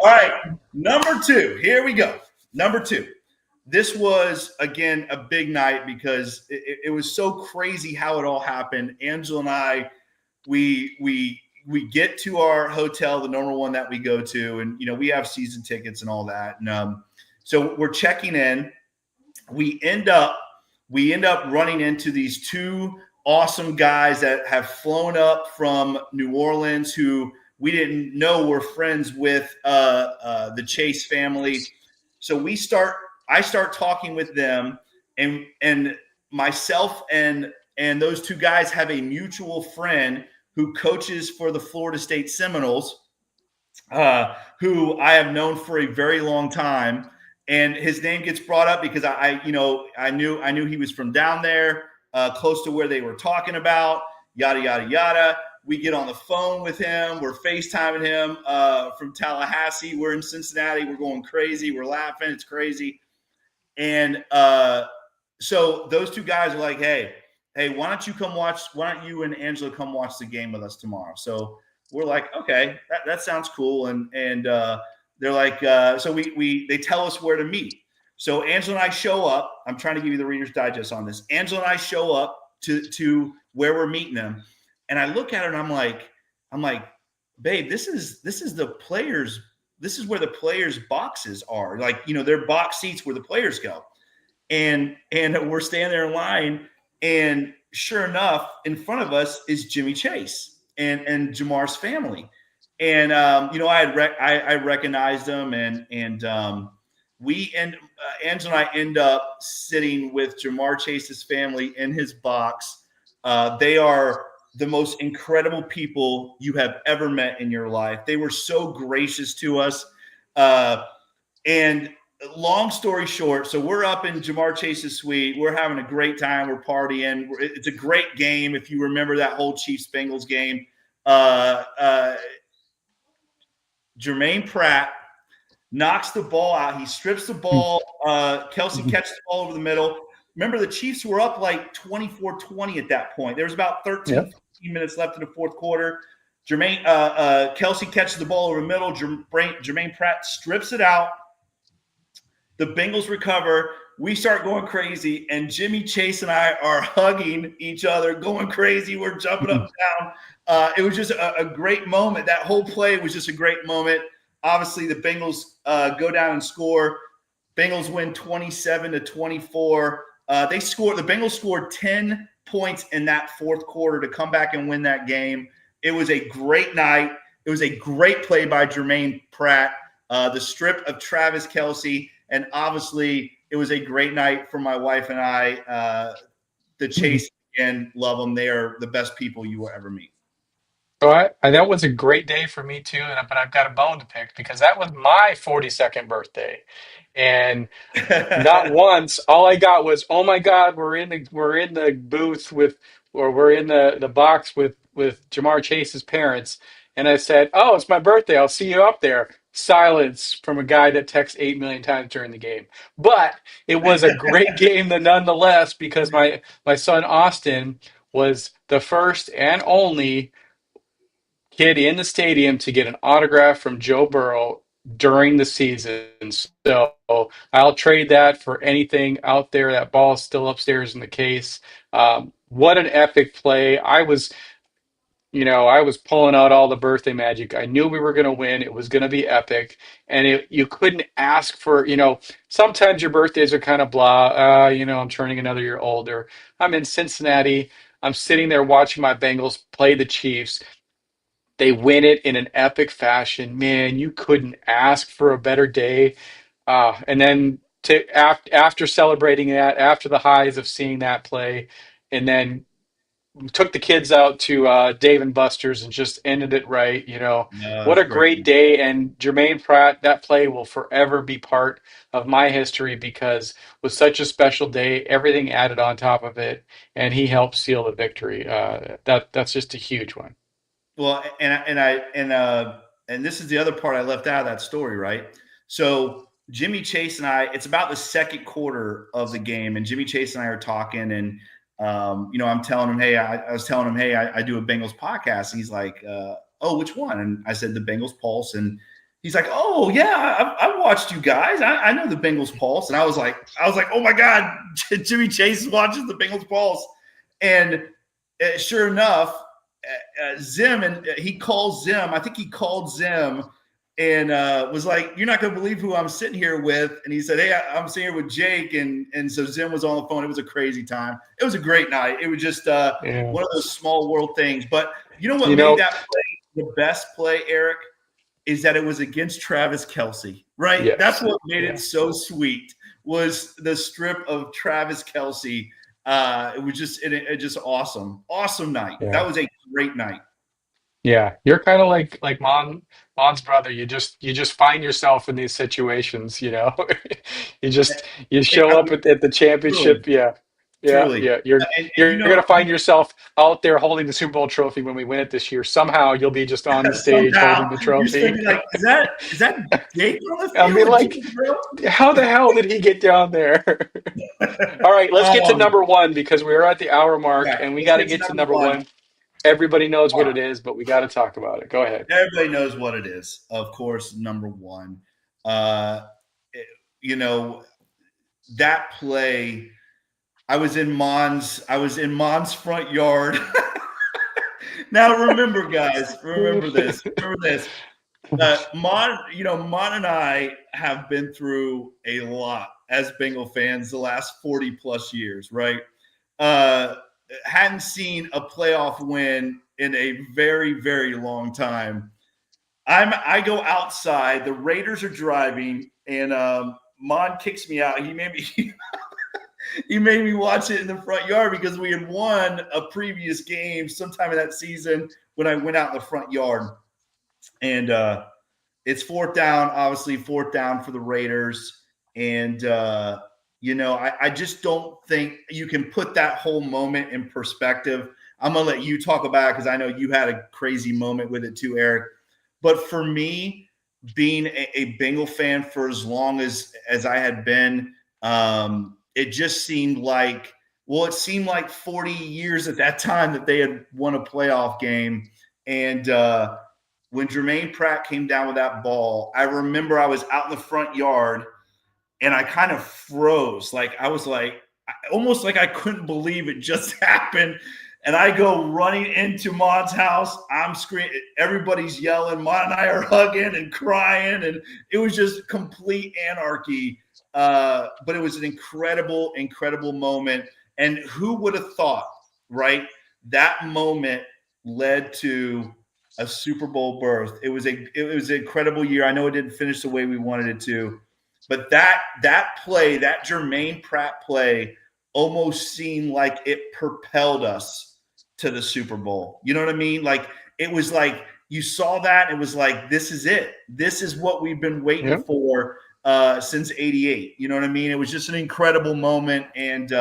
All right, number two. Here we go. Number two. This was again a big night because it was so crazy how it all happened. Angela and I, we get to our hotel, the normal one that we go to, and we have season tickets and all that. And so we're checking in. We end up running into these two awesome guys that have flown up from New Orleans who we didn't know were friends with the Chase family. So I start talking with them, and myself and those two guys have a mutual friend who coaches for the Florida State Seminoles, who I have known for a very long time. And his name gets brought up because I knew he was from down there, close to where they were talking about, yada, yada, yada. We get on the phone with him. We're FaceTiming him from Tallahassee. We're in Cincinnati. We're going crazy. We're laughing. It's crazy. And so those two guys are like, hey, why don't you and Angela come watch the game with us tomorrow? So we're like, okay, that sounds cool. And they're like, so they tell us where to meet. So Angela and I show up. I'm trying to give you the Reader's Digest on this. Angela and I show up to where we're meeting them. And I look at her and I'm like, babe, this is the players. This is where the players' boxes are. Like, their box seats where the players go. And we're standing there in line, and sure enough, in front of us is Jimmy Chase and Jamar's family. And I recognized them, and Angela and I end up sitting with Jamar Chase's family in his box. They are the most incredible people you have ever met in your life. They were so gracious to us. And long story short, so we're up in Jamar Chase's suite. We're having a great time. We're partying. It's a great game. If you remember that whole Chiefs-Bengals game, Germaine Pratt knocks the ball out. He strips the ball. Kelsey catches the ball over the middle. Remember, the Chiefs were up like 24-20 at that point. There was about 13, Yep. 15 minutes left in the fourth quarter. Kelsey catches the ball over the middle. Germaine Pratt strips it out. The Bengals recover. We start going crazy, and Jimmy Chase and I are hugging each other, going crazy. We're jumping up and down. It was just a great moment. That whole play was just a great moment. Obviously, the Bengals go down and score. Bengals win 27-24. The Bengals scored 10 points in that fourth quarter to come back and win that game. It was a great night. It was a great play by Germaine Pratt, the strip of Travis Kelce, and obviously it was a great night for my wife and I. The Chase, again, love them. They are the best people you will ever meet. So that was a great day for me too, but I've got a bone to pick because that was my 42nd birthday. And not once. All I got was, "Oh my God, we're in the booth with, or we're in the box with Jamar Chase's parents." And I said, "Oh, it's my birthday. I'll see you up there." Silence from a guy that texts 8 million times during the game. But it was a great game nonetheless because my son Austin was the first and only kid in the stadium to get an autograph from Joe Burrow during the season. So I'll trade that for anything out there. That ball is still upstairs in the case. What an epic play. I was pulling out all the birthday magic. I knew we were going to win. It was going to be epic. And you couldn't ask for, sometimes your birthdays are kind of blah. I'm turning another year older. I'm in Cincinnati. I'm sitting there watching my Bengals play the Chiefs. They win it in an epic fashion. Man, you couldn't ask for a better day. And then after celebrating that, after the highs of seeing that play, and then took the kids out to Dave and Buster's and just ended it right. No, What that's a great. great day! And Germaine Pratt, that play will forever be part of my history because it was such a special day. Everything added on top of it, and he helped seal the victory. That's just a huge one. Well, and this is the other part I left out of that story, right? So Jimmy Chase and I, it's about the second quarter of the game, and Jimmy Chase and I are talking, and I'm telling him, hey, I was telling him, hey, I do a Bengals podcast, and he's like, oh, which one? And I said the Bengals Pulse, and he's like, oh yeah, I watched you guys, I know the Bengals Pulse, and I was like, oh my god, Jimmy Chase watches the Bengals Pulse, and sure enough. Zim, and he calls Zim. I think he called Zim and was like, "You're not going to believe who I'm sitting here with." And he said, "Hey, I'm sitting here with Jake." And so Zim was on the phone. It was a crazy time. It was a great night. It was just Yeah. one of those small world things. But you know what You made know, that play the best play, Eric, is that it was against Travis Kelce. Right? That's yes. what made it Yeah. so sweet. Was the strip of Travis Kelce. It was just awesome night. Yeah. That was a great night. Yeah, you're kind of like Mon's brother. You just find yourself in these situations, you know. You show I up mean, at the truly, championship. Yeah, yeah, truly, yeah. You're and you're gonna find yourself out there holding the Super Bowl trophy when we win it this year. Somehow you'll be just on the stage somehow holding the you're just gonna trophy. be like, is that Jake on the I field mean, with like, Jimmy Grill? how the hell did he get down there? All right, let's get to Um, number one because we're at the hour mark right. and we Let's got to get to get to number number one. one. Everybody knows All what right. it is, but we got to talk about it. Go ahead. Everybody knows what it is. Of course, number one. Uh, it- you know that play. I was in Mon's front yard. Now remember, guys, remember this. Remember this. Mon and I have been through a lot as Bengal fans the last 40 plus years, right? Uh, hadn't seen a playoff win in a very, very long time. I go outside. The Raiders are driving, and Mon kicks me out. He made me watch it in the front yard because we had won a previous game sometime in that season when I went out in the front yard, and it's fourth down, obviously fourth down for the Raiders. And, I just don't think you can put that whole moment in perspective. I'm going to let you talk about it because I know you had a crazy moment with it too, Eric. But for me, being a Bengal fan for as long as I had been, it just seemed like, well, it seemed like 40 years at that time that they had won a playoff game. And, when Germaine Pratt came down with that ball, I remember I was out in the front yard and I kind of froze. Like I was like, almost like I couldn't believe it just happened. And I go running into Maud's house. I'm screaming. Everybody's yelling. Maud and I are hugging and crying. And it was just complete anarchy. But it was an incredible, incredible moment. And who would have thought, right? That moment led to a Super Bowl berth. It was an incredible year. I know it didn't finish the way we wanted it to, but that play, that Germaine Pratt play, almost seemed like it propelled us to the Super Bowl. You know what I mean? Like it was like you saw that. It was like this is it. This is what we've been waiting Yeah. for since '88. You know what I mean? It was just an incredible moment, and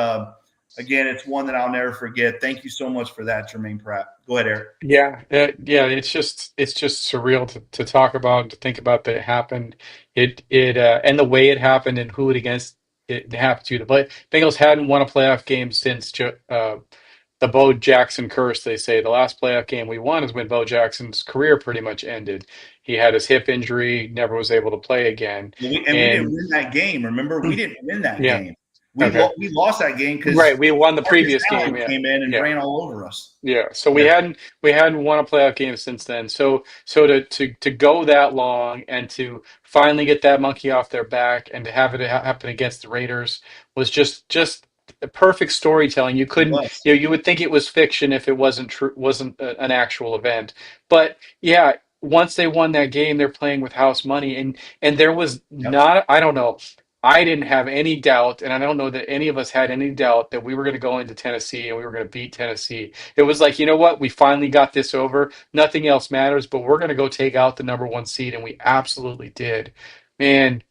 again, it's one that I'll never forget. Thank you so much for that, Germaine Pratt. Go ahead, Eric. Yeah, yeah, it's just surreal to talk about and to think about that it happened. It and the way it happened and who it against it happened to. The Bengals hadn't won a playoff game since the Bo Jackson curse. They say the last playoff game we won is when Bo Jackson's career pretty much ended. He had his hip injury, never was able to play again, We didn't and win that game. Remember, we didn't win that yeah, game. okay, We lost that game right. because We won the Marcus previous game. Allen Yeah, came in and yeah. ran all over us. Yeah, so we Yeah, hadn't won a playoff game since then. So to go that long and to finally get that monkey off their back and to have it happen against the Raiders was just a perfect storytelling. You it couldn't, was. you would think it was fiction if it wasn't true, wasn't an actual event. But yeah, once they won that game, they're playing with house money and there was Yep. not, I don't know. I didn't have any doubt, and I don't know that any of us had any doubt that we were going to go into Tennessee and we were going to beat Tennessee. It was like, you know what? We finally got this over. Nothing else matters, but we're going to go take out the number one seed, and we absolutely did. Man,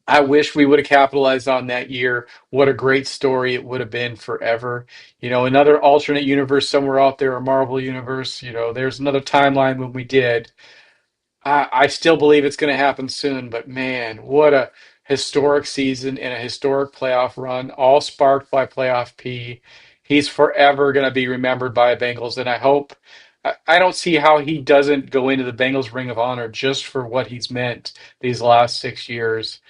I wish we would have capitalized on that year. What a great story it would have been forever. Another alternate universe somewhere out there, a Marvel universe. There's another timeline when we did. I still believe it's going to happen soon, but man, what a historic season and a historic playoff run, all sparked by Playoff P. He's forever going to be remembered by Bengals, and I don't see how he doesn't go into the Bengals Ring of Honor just for what he's meant these last 6 years.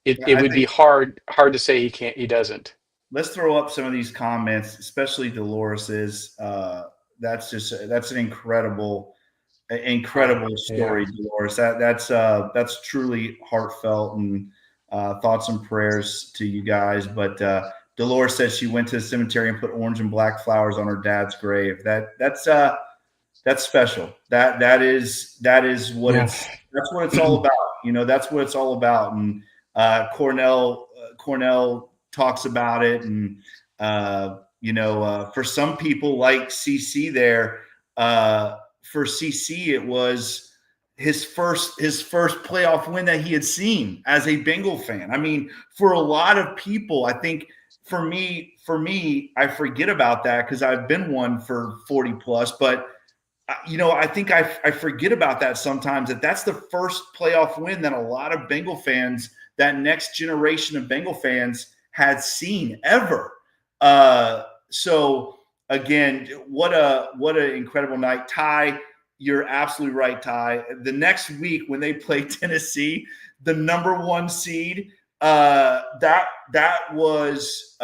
It Yeah, it I would be think hard to say he doesn't. let's throw up some of these comments, especially Dolores's. That's an Oh, incredible yeah. story, Dolores. That's truly heartfelt, and thoughts and prayers to you guys. But Dolores says she went to the cemetery and put orange and black flowers on her dad's grave. That's special. Yeah. That's what it's all about. That's what it's all about. And Cornell talks about it, and for some people like CC there, for CC it was his first playoff win that he had seen as a Bengal fan. I mean, for a lot of people, I think for me, I forget about that because I've been one for 40 plus, but I think I forget about that sometimes, that's the first playoff win that a lot of Bengal fans, that next generation of Bengal fans, had seen ever. So again, what an incredible night. Ty, you're absolutely right, Ty. The next week when they play Tennessee, the number one seed, that was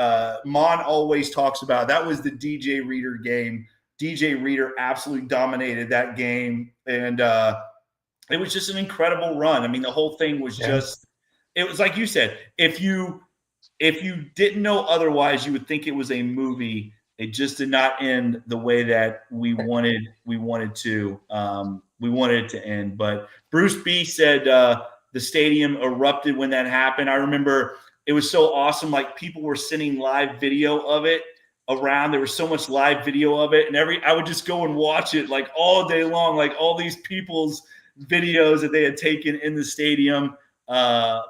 Mon always talks about. That was the DJ Reader game. DJ Reader absolutely dominated that game, and it was just an incredible run. I mean, the whole thing was Yeah. it was like you said, if you didn't know otherwise, you would think it was a movie. It just did not end the way that we wanted it to end. But Bruce B said the stadium erupted when that happened. I remember it was so awesome. Like, people were sending live video of it around. There was so much live video of it, and I would just go and watch it like all day long, like all these people's videos that they had taken in the stadium,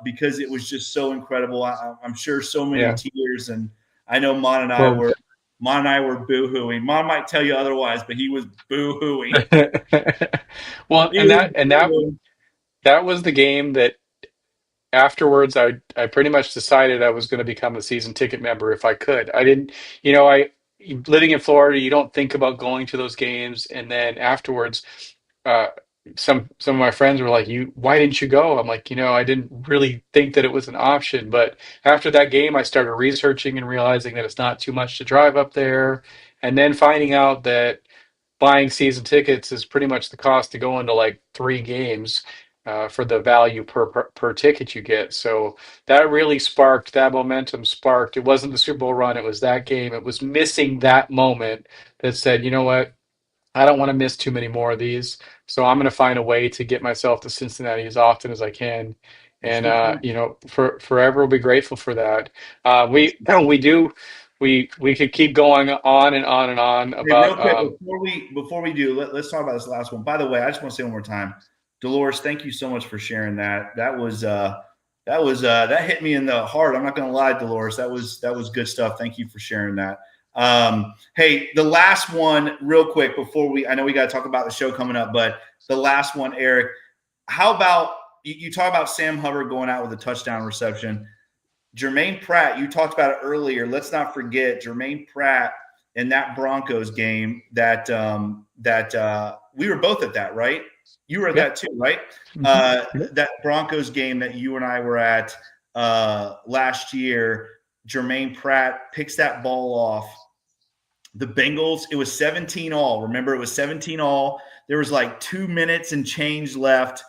because it was just so incredible. I'm sure so many Yeah. tears, and I know Well, Mon and I were boo-hooing. Mon might tell you otherwise, but he was boo-hooing. well, He and was that and that boo-hooing. that was the game that afterwards I pretty much decided I was going to become a season ticket member if I could. I didn't, I living in Florida, you don't think about going to those games, and then afterwards, uh, some of my friends were like, "You, why didn't you go?" I'm like, I didn't really think that it was an option, but after that game, I started researching and realizing that it's not too much to drive up there, and then finding out that buying season tickets is pretty much the cost to go into like three games for the value per ticket you get. So that really sparked that momentum. Sparked. It wasn't the Super Bowl run. It was that game. It was missing that moment that said, you know what? I don't want to miss too many more of these. So I'm going to find a way to get myself to Cincinnati as often as I can. That's a And good point. forever we'll be grateful for that. That's We do we could keep going on and on and on Hey, real about quick before we do, let's talk about this last one. By the way, I just want to say one more time, Dolores, thank you so much for sharing that. That hit me in the heart. I'm not going to lie, Dolores. That was good stuff. Thank you for sharing that. Hey, the last one, real quick, I know we got to talk about the show coming up, but the last one, Eric. How about you talk about Sam Hubbard going out with a touchdown reception? Germaine Pratt, you talked about it earlier. Let's not forget Germaine Pratt in that Broncos game that we were both at that, right? You were at yeah. that too, right? Hmm. Yeah. That Broncos game that you and I were at last year, Germaine Pratt picks that ball off. The Bengals, it was 17 all. Remember, it was 17 all. There was like 2 minutes and change left.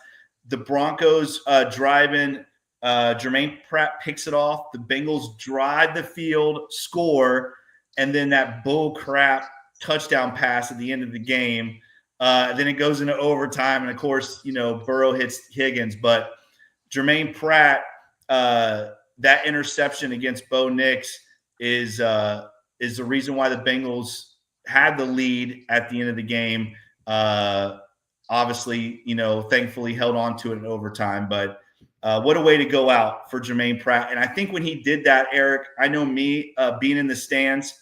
The Broncos driving. Germaine Pratt picks it off. The Bengals drive the field, score, and then that bull crap touchdown pass at the end of the game. Then it goes into overtime, and of course, Burrow hits Higgins. But Germaine Pratt that interception against Bo Nix is the reason why the Bengals had the lead at the end of the game. Obviously, thankfully held on to it in overtime. But what a way to go out for Germaine Pratt. And I think when he did that, Eric, I know me being in the stands,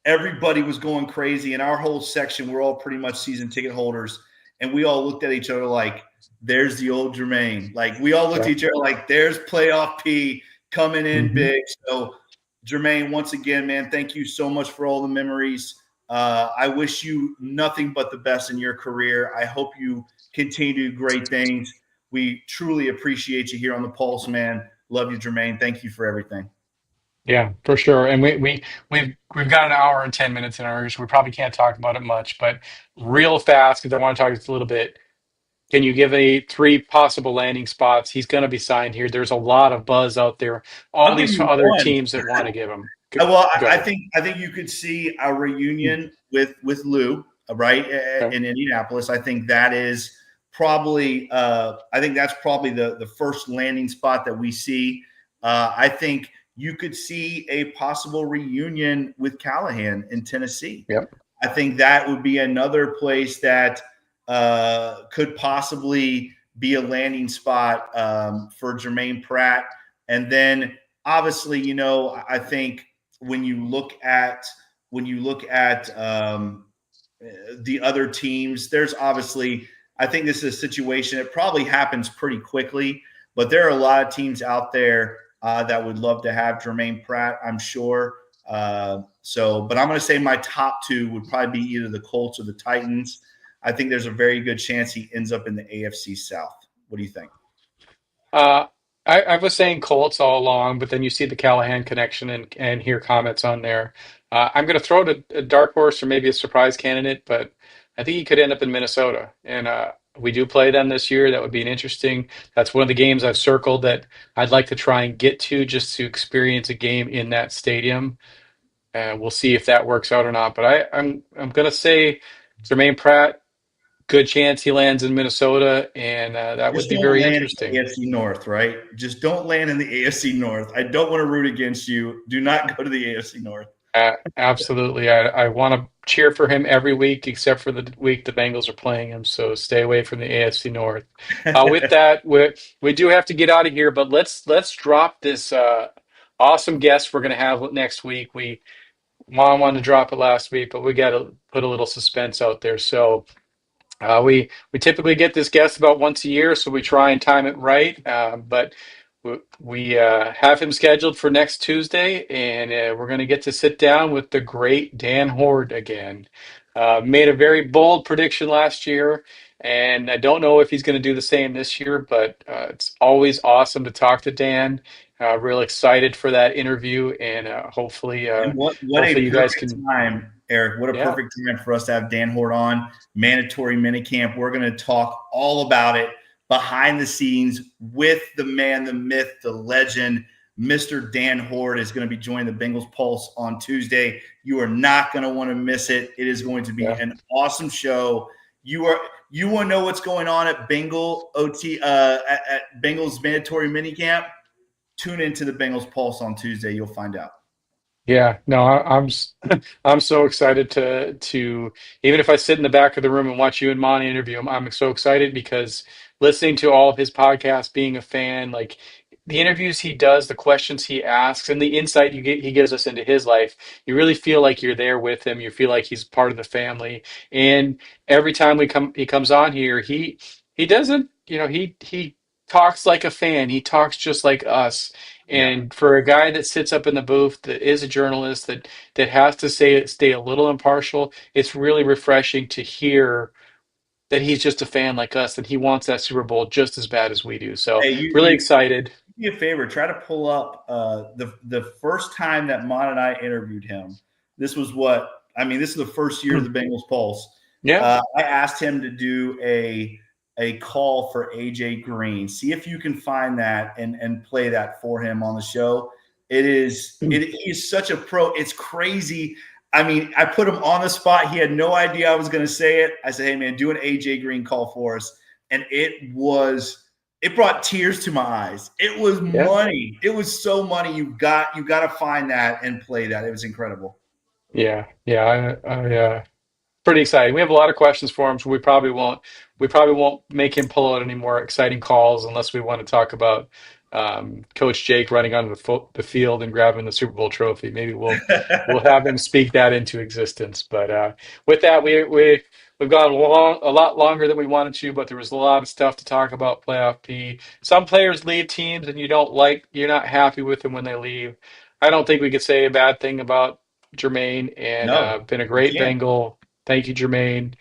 everybody was going crazy. In our whole section, we're all pretty much season ticket holders. And we all looked at each other like, there's the old Germaine. Like, we all looked at each other like, there's Playoff-P coming in big. So, Germaine, once again, man, thank you so much for all the memories. I wish you nothing but the best in your career. I hope you continue to do great things. We truly appreciate you here on the Pulse, man. Love you, Germaine. Thank you for everything. Yeah, for sure. And we've got an hour and 10 minutes in ours. We probably can't talk about it much, but real fast, because I want to talk just a little bit. Can you give a 3 possible landing spots? He's going to be signed here. There's a lot of buzz out there. All I'll give these you other one. teams that want to give him. Well, Go I ahead. think you could see a reunion with Lou, right, in Indianapolis. I think that is probably the first landing spot that we see. I think you could see a possible reunion with Callahan in Tennessee. Yep. I think that would be another place that could possibly be a landing spot for Germaine Pratt. And then obviously, I think when you look at the other teams, there's obviously, I think this is a situation, it probably happens pretty quickly, but there are a lot of teams out there that would love to have Germaine Pratt, I'm sure. But I'm going to say my top 2 would probably be either the Colts or the Titans. I think there's a very good chance he ends up in the AFC South. What do you think? I was saying Colts all along, but then you see the Callahan connection and hear comments on there. I'm going to throw it a dark horse or maybe a surprise candidate, but I think he could end up in Minnesota. And we do play them this year. That would be an interesting. That's one of the games I've circled that I'd like to try and get to just to experience a game in that stadium. We'll see if that works out or not. But I'm going to say Jermaine Pratt. Good chance he lands in Minnesota, and that would Just be don't very land in interesting. the AFC North, right? Just don't land in the AFC North. I don't want to root against you. Do not go to the AFC North. Absolutely. I want to cheer for him every week except for the week the Bengals are playing him. So stay away from the AFC North. With that, we do have to get out of here, but let's drop this awesome guest we're going to have next week. Mom wanted to drop it last week, but we got to put a little suspense out there. So we typically get this guest about once a year, so we try and time it right. But we have him scheduled for next Tuesday, and we're going to get to sit down with the great Dan Horde again. Made a very bold prediction last year, and I don't know if he's going to do the same this year, but it's always awesome to talk to Dan. Real excited for that interview, and hopefully, And what hopefully a you guys perfect can. time, Eric. What a Yeah. perfect time for us to have Dan Horde on. Mandatory minicamp. We're going to talk all about it behind the scenes with the man, the myth, the legend. Mr. Dan Horde is going to be joining the Bengals Pulse on Tuesday. You are not going to want to miss it. It is going to be an awesome show. You want to know what's going on at Bengal OT at Bengals Mandatory Minicamp? Tune into the Bengals Pulse on Tuesday. You'll find out. Yeah, no, I'm so excited to even if I sit in the back of the room and watch you and Monty interview him, I'm so excited because listening to all of his podcasts, being a fan, like the interviews he does, the questions he asks, and the insight he gives us into his life, you really feel like you're there with him. You feel like he's part of the family. And every time he comes on here, he doesn't, he talks like a fan. He talks just like us. And for a guy that sits up in the booth, that is a journalist, that has to stay a little impartial, it's really refreshing to hear that he's just a fan like us, that he wants that Super Bowl just as bad as we do. So Hey, really excited. do me a favor. Try to pull up the first time that Mon and I interviewed him. This was this is the first year of the Bengals Pulse. Yeah. I asked him to do a call for AJ Green. See if you can find that and play that for him on the show. He's such a pro. It's crazy. I mean, I put him on the spot. He had no idea I was going to say it. I said, hey, man, do an AJ Green call for us. And it was It brought tears to my eyes. It was Yeah, money. It was so money. You got to find that and play that. It was incredible. yeah, yeah. Pretty exciting. We have a lot of questions for him, so we probably won't make him pull out any more exciting calls unless we want to talk about Coach Jake running onto the field and grabbing the Super Bowl trophy. Maybe we'll have him speak that into existence. But with that, we've gone a lot longer than we wanted to, but there was a lot of stuff to talk about playoff P. Some players leave teams and you're not happy with them when they leave. I don't think we could say a bad thing about Germaine, and No, been a you great can't. Bengal. Thank you, Germaine.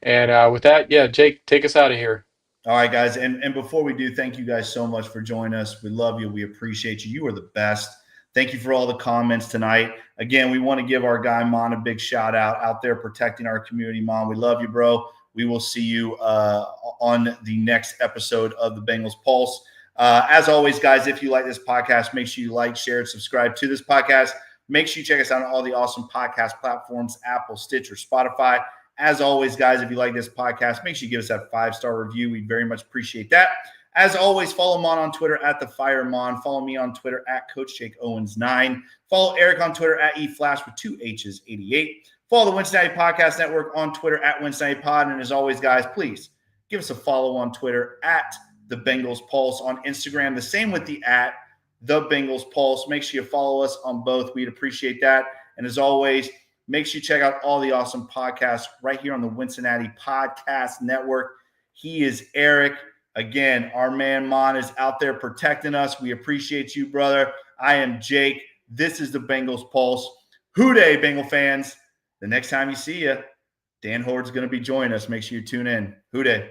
And with that, yeah, Jake, take us out of here. All right, guys. And before we do, thank you guys so much for joining us. We love you. We appreciate you. You are the best. Thank you for all the comments tonight. Again, we want to give our guy Mon a big shout out there protecting our community. Mon, we love you, bro. We will see you on the next episode of the Bengals Pulse. As always, guys, if you like this podcast, make sure you like, share, and subscribe to this podcast. Make sure you check us out on all the awesome podcast platforms, Apple, Stitcher, Spotify. As always, guys, if you like this podcast, make sure you give us that 5-star review. We'd very much appreciate that. As always, follow Mon on Twitter at @TheFireMon. Follow me on Twitter at CoachJakeOwens9. Follow Eric on Twitter at eFlash with 2 H's 88. Follow the Cincinnati Podcast Network on Twitter at CincinnatiPod. And as always, guys, please give us a follow on Twitter at The Bengals Pulse. On Instagram, the same with the @The Bengals Pulse. Make sure you follow us on both. We'd appreciate that. And as always, make sure you check out all the awesome podcasts right here on the Cincinnati Podcast Network. He is Eric. Again, our man Mon is out there protecting us. We appreciate you, brother. I am Jake. This is the Bengals Pulse. Whodey, Bengal fans. The next time you see you, Dan Hord's going to be joining us. Make sure you tune in. Whodey.